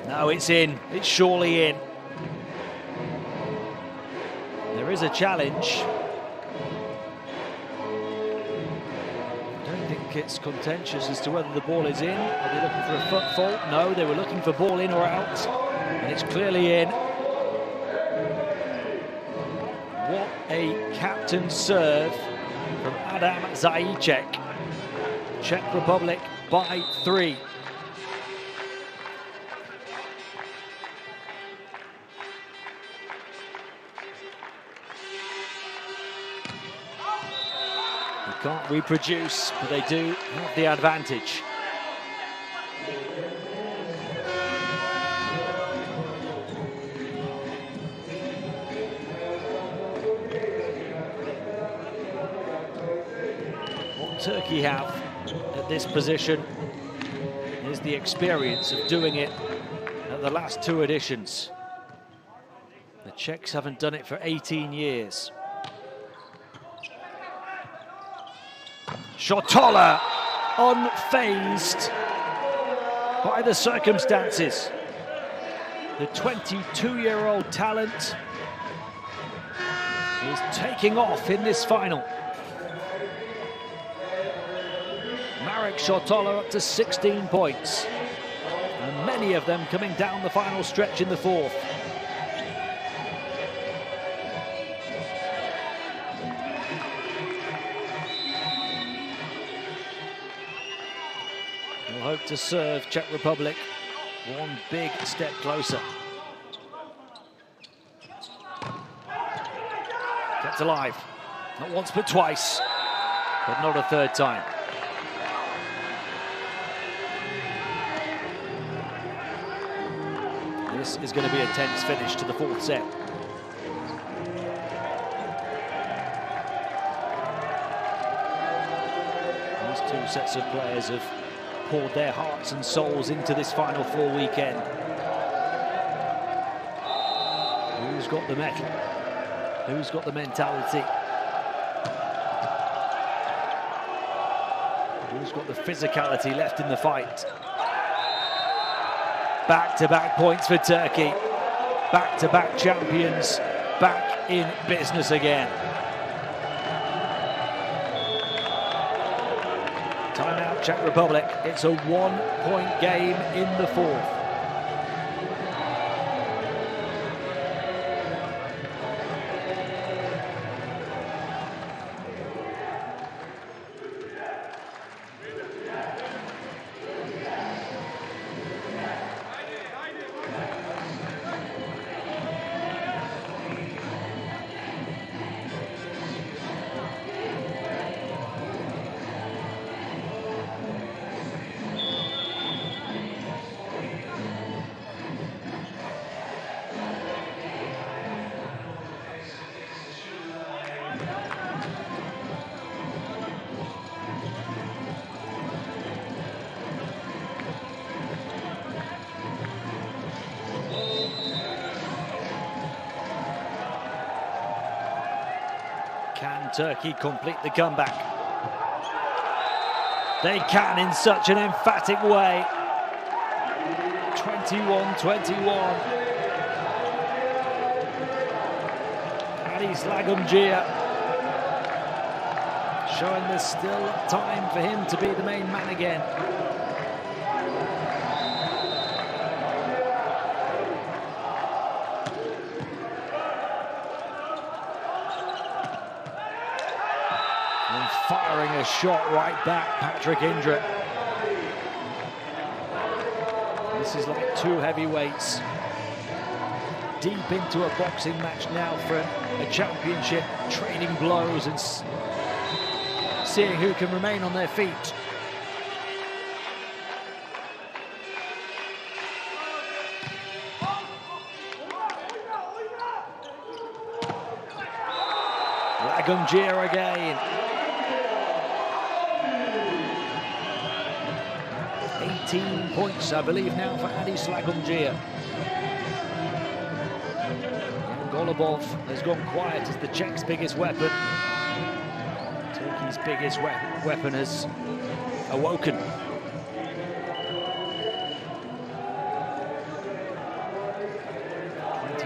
No, it's in. It's surely in. There is a challenge. I don't think it's contentious as to whether the ball is in. Are they looking for a foot fault? No, they were looking for ball in or out. And it's clearly in. What a captain serve from Adam Zajíček. Czech Republic by 3. They can't reproduce, but they do have the advantage. Turkey have at this position is the experience of doing it at the last 2 editions. The Czechs haven't done it for 18 years. Shotola, unfazed by the circumstances. The 22-year-old talent is taking off in this final. Marek Shotola up to 16 points, and many of them coming down the final stretch in the 4th. We'll hope to serve Czech Republic one big step closer. Kept alive, not once but twice, but not a 3rd time. This is going to be a tense finish to the fourth set. These two sets of players have poured their hearts and souls into this Final Four weekend. Who's got the mettle? Who's got the mentality? Who's got the physicality left in the fight? Back-to-back points for Turkey. Back-to-back champions. Back in business again. Timeout, Czech Republic. It's a one-point game in the fourth. Can Turkey complete the comeback? They can in such an emphatic way. 21-21. Addis Lagumgia showing there's still time for him to be the main man again. And firing a shot right back, Patrick Indra. This is like two heavyweights deep into a boxing match now for a championship, trading blows and seeing who can remain on their feet. Lagumgia again. 18 points, I believe, now for Addis Lagumgia. Golubov has gone quiet as the Czech's biggest weapon. Turkey's biggest weapon has awoken.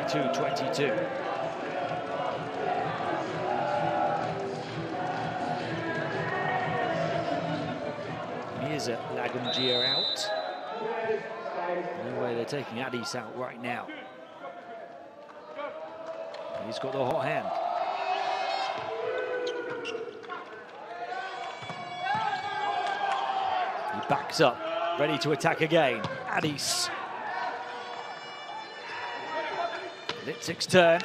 (22-22). Here's a Lagumgia out. Anyway, they're taking Addis out right now. He's got the hot hand. He backs up, ready to attack again. Addis. Litzik's turn.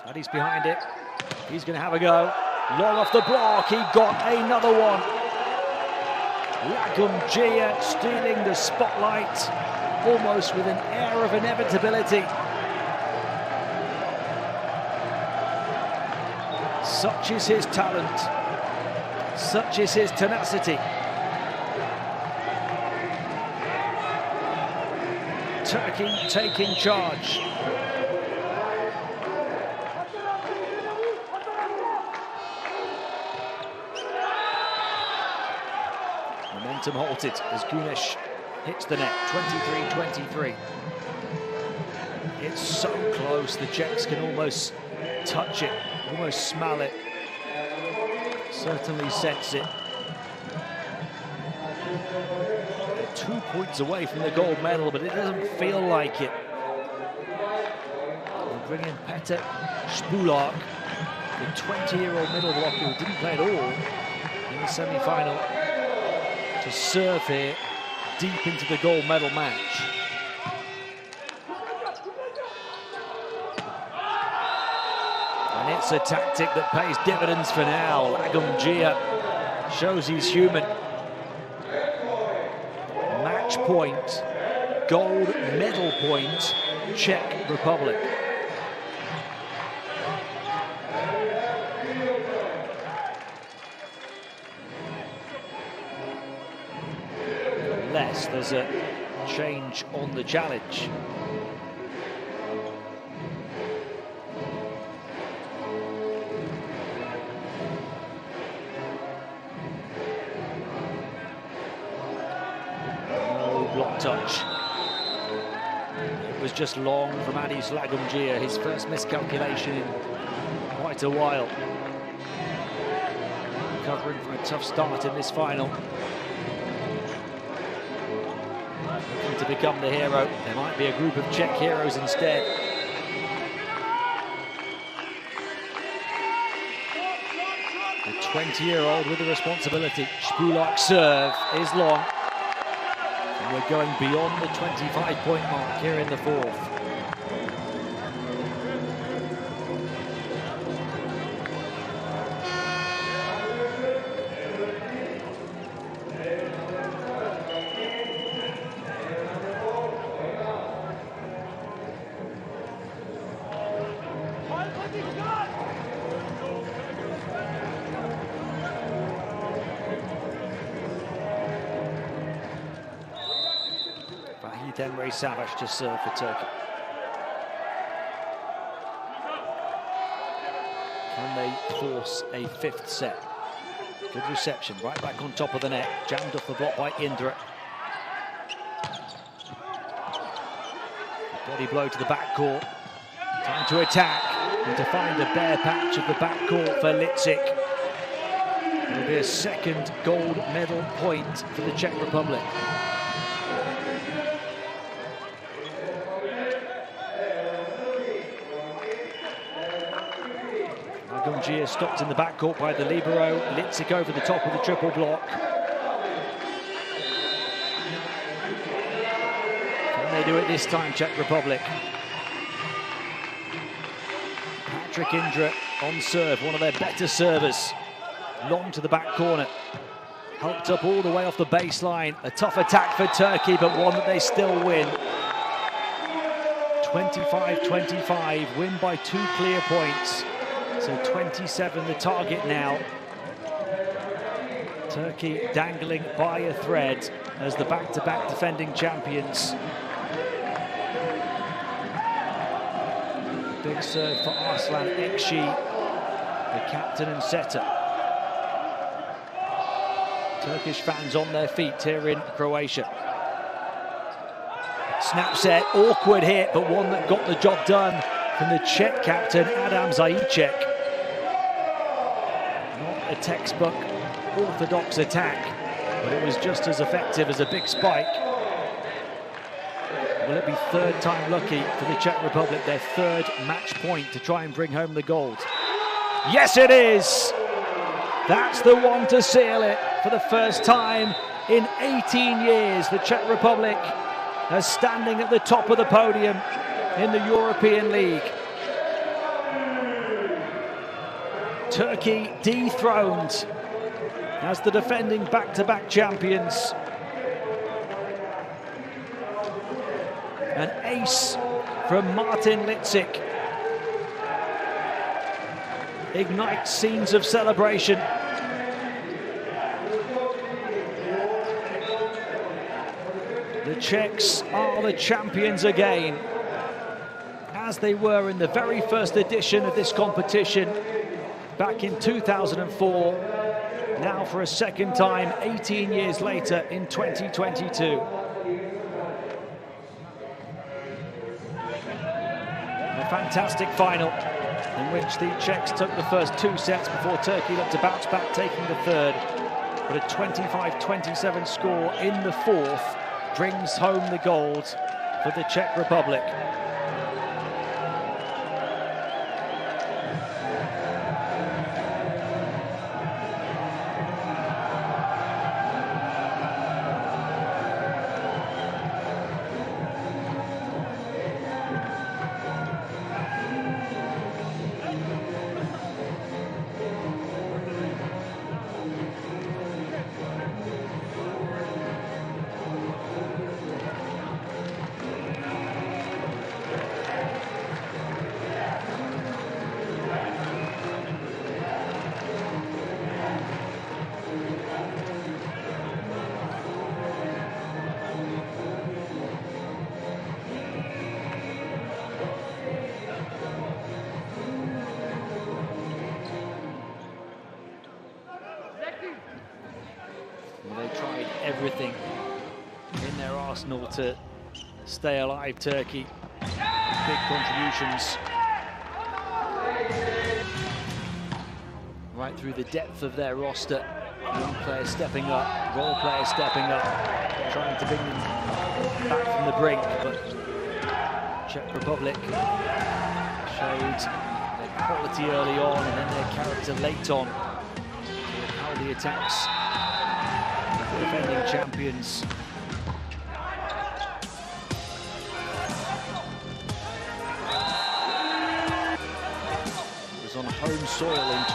Addis behind it. He's going to have a go. Long off the block. He got another one. Lagumgia stealing the spotlight, almost with an air of inevitability. Such is his talent, such is his tenacity. Turkey taking charge. Momentum halted as Gunesh hits the net, 23-23. It's so close, the Czechs can almost touch it, almost smell it, certainly sense it. They're 2 points away from the gold medal, but it doesn't feel like it. We'll bring in Petr Spulák, the 20-year-old middle blocker who didn't play at all in the semi-final, to serve here deep into the gold medal match. And it's a tactic that pays dividends for now. Lagumgia shows he's human. Match point gold medal point, Czech Republic. Unless there's a change on the challenge. Block touch. It was just long from Adis Lagumgia, his first miscalculation in quite a while. Recovering from a tough start in this final. Looking to become the hero. There might be a group of Czech heroes instead. The 20-year-old with the responsibility. Spulak's serve is long. And we're going beyond the 25-point mark here in the fourth. Emre Savaş to serve for Turkey. Can they force a fifth set? Good reception, right back on top of the net. Jammed off the block by Indra. Body blow to the backcourt. Time to attack and to find a bare patch of the backcourt for Litzik. It'll be a second gold medal point for the Czech Republic. Lagumgia stopped in the backcourt by the libero. Litzik over the top of the triple block. Can they do it this time, Czech Republic? Patrick Indra on serve, one of their better servers. Long to the back corner. Helped up all the way off the baseline. A tough attack for Turkey, but one that they still win. 25-25, win by 2 clear points. So 27 the target now. Turkey dangling by a thread as the back-to-back defending champions. Big serve for Arslan Ekşi, the captain and setter. Turkish fans on their feet here in Croatia. Snap set, awkward hit, but one that got the job done from the Czech captain, Adam Zajíček. Not a textbook orthodox attack, but it was just as effective as a big spike. Will it be third time lucky for the Czech Republic, their third match point to try and bring home the gold? Yes, it is! That's the one to seal it. For the first time in 18 years, the Czech Republic is standing at the top of the podium in the European League. Turkey dethroned as the defending back-to-back champions. An ace from Martin Litzik ignites scenes of celebration. The Czechs are the champions again, as they were in the very first edition of this competition back in 2004. Now for a second time, 18 years later in 2022. A fantastic final in which the Czechs took the first 2 sets before Turkey looked to bounce back, taking the third. But a 25-27 score in the fourth brings home the gold for the Czech Republic. everything in their arsenal to stay alive, Turkey. Big contributions right through the depth of their roster. Young players stepping up, role players stepping up, trying to bring them back from the brink, but Czech Republic showed their quality early on and then their character late on to repel the attacks of the defending champions. It was on home soil in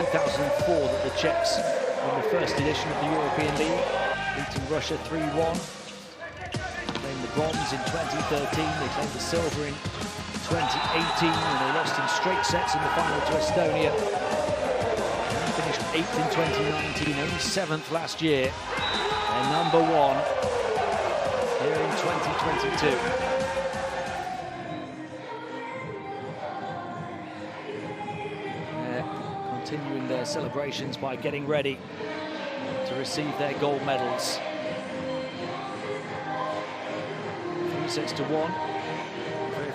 2004 that the Czechs won the first edition of the European League, beating Russia 3-1. Claimed the bronze in 2013, they claimed the silver in 2018, and they lost in straight sets in the final to Estonia. And finished 8th in 2019, only 7th last year. They're number 1 here in 2022. Continuing their celebrations by getting ready to receive their gold medals. 3-1.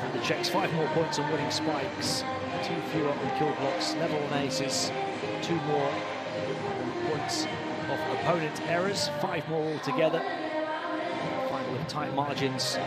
For the Czechs, 5 more points on winning spikes, 2 fewer on kill blocks, level on aces, 2 more points off opponent errors, 5 more altogether. Final with tight margins.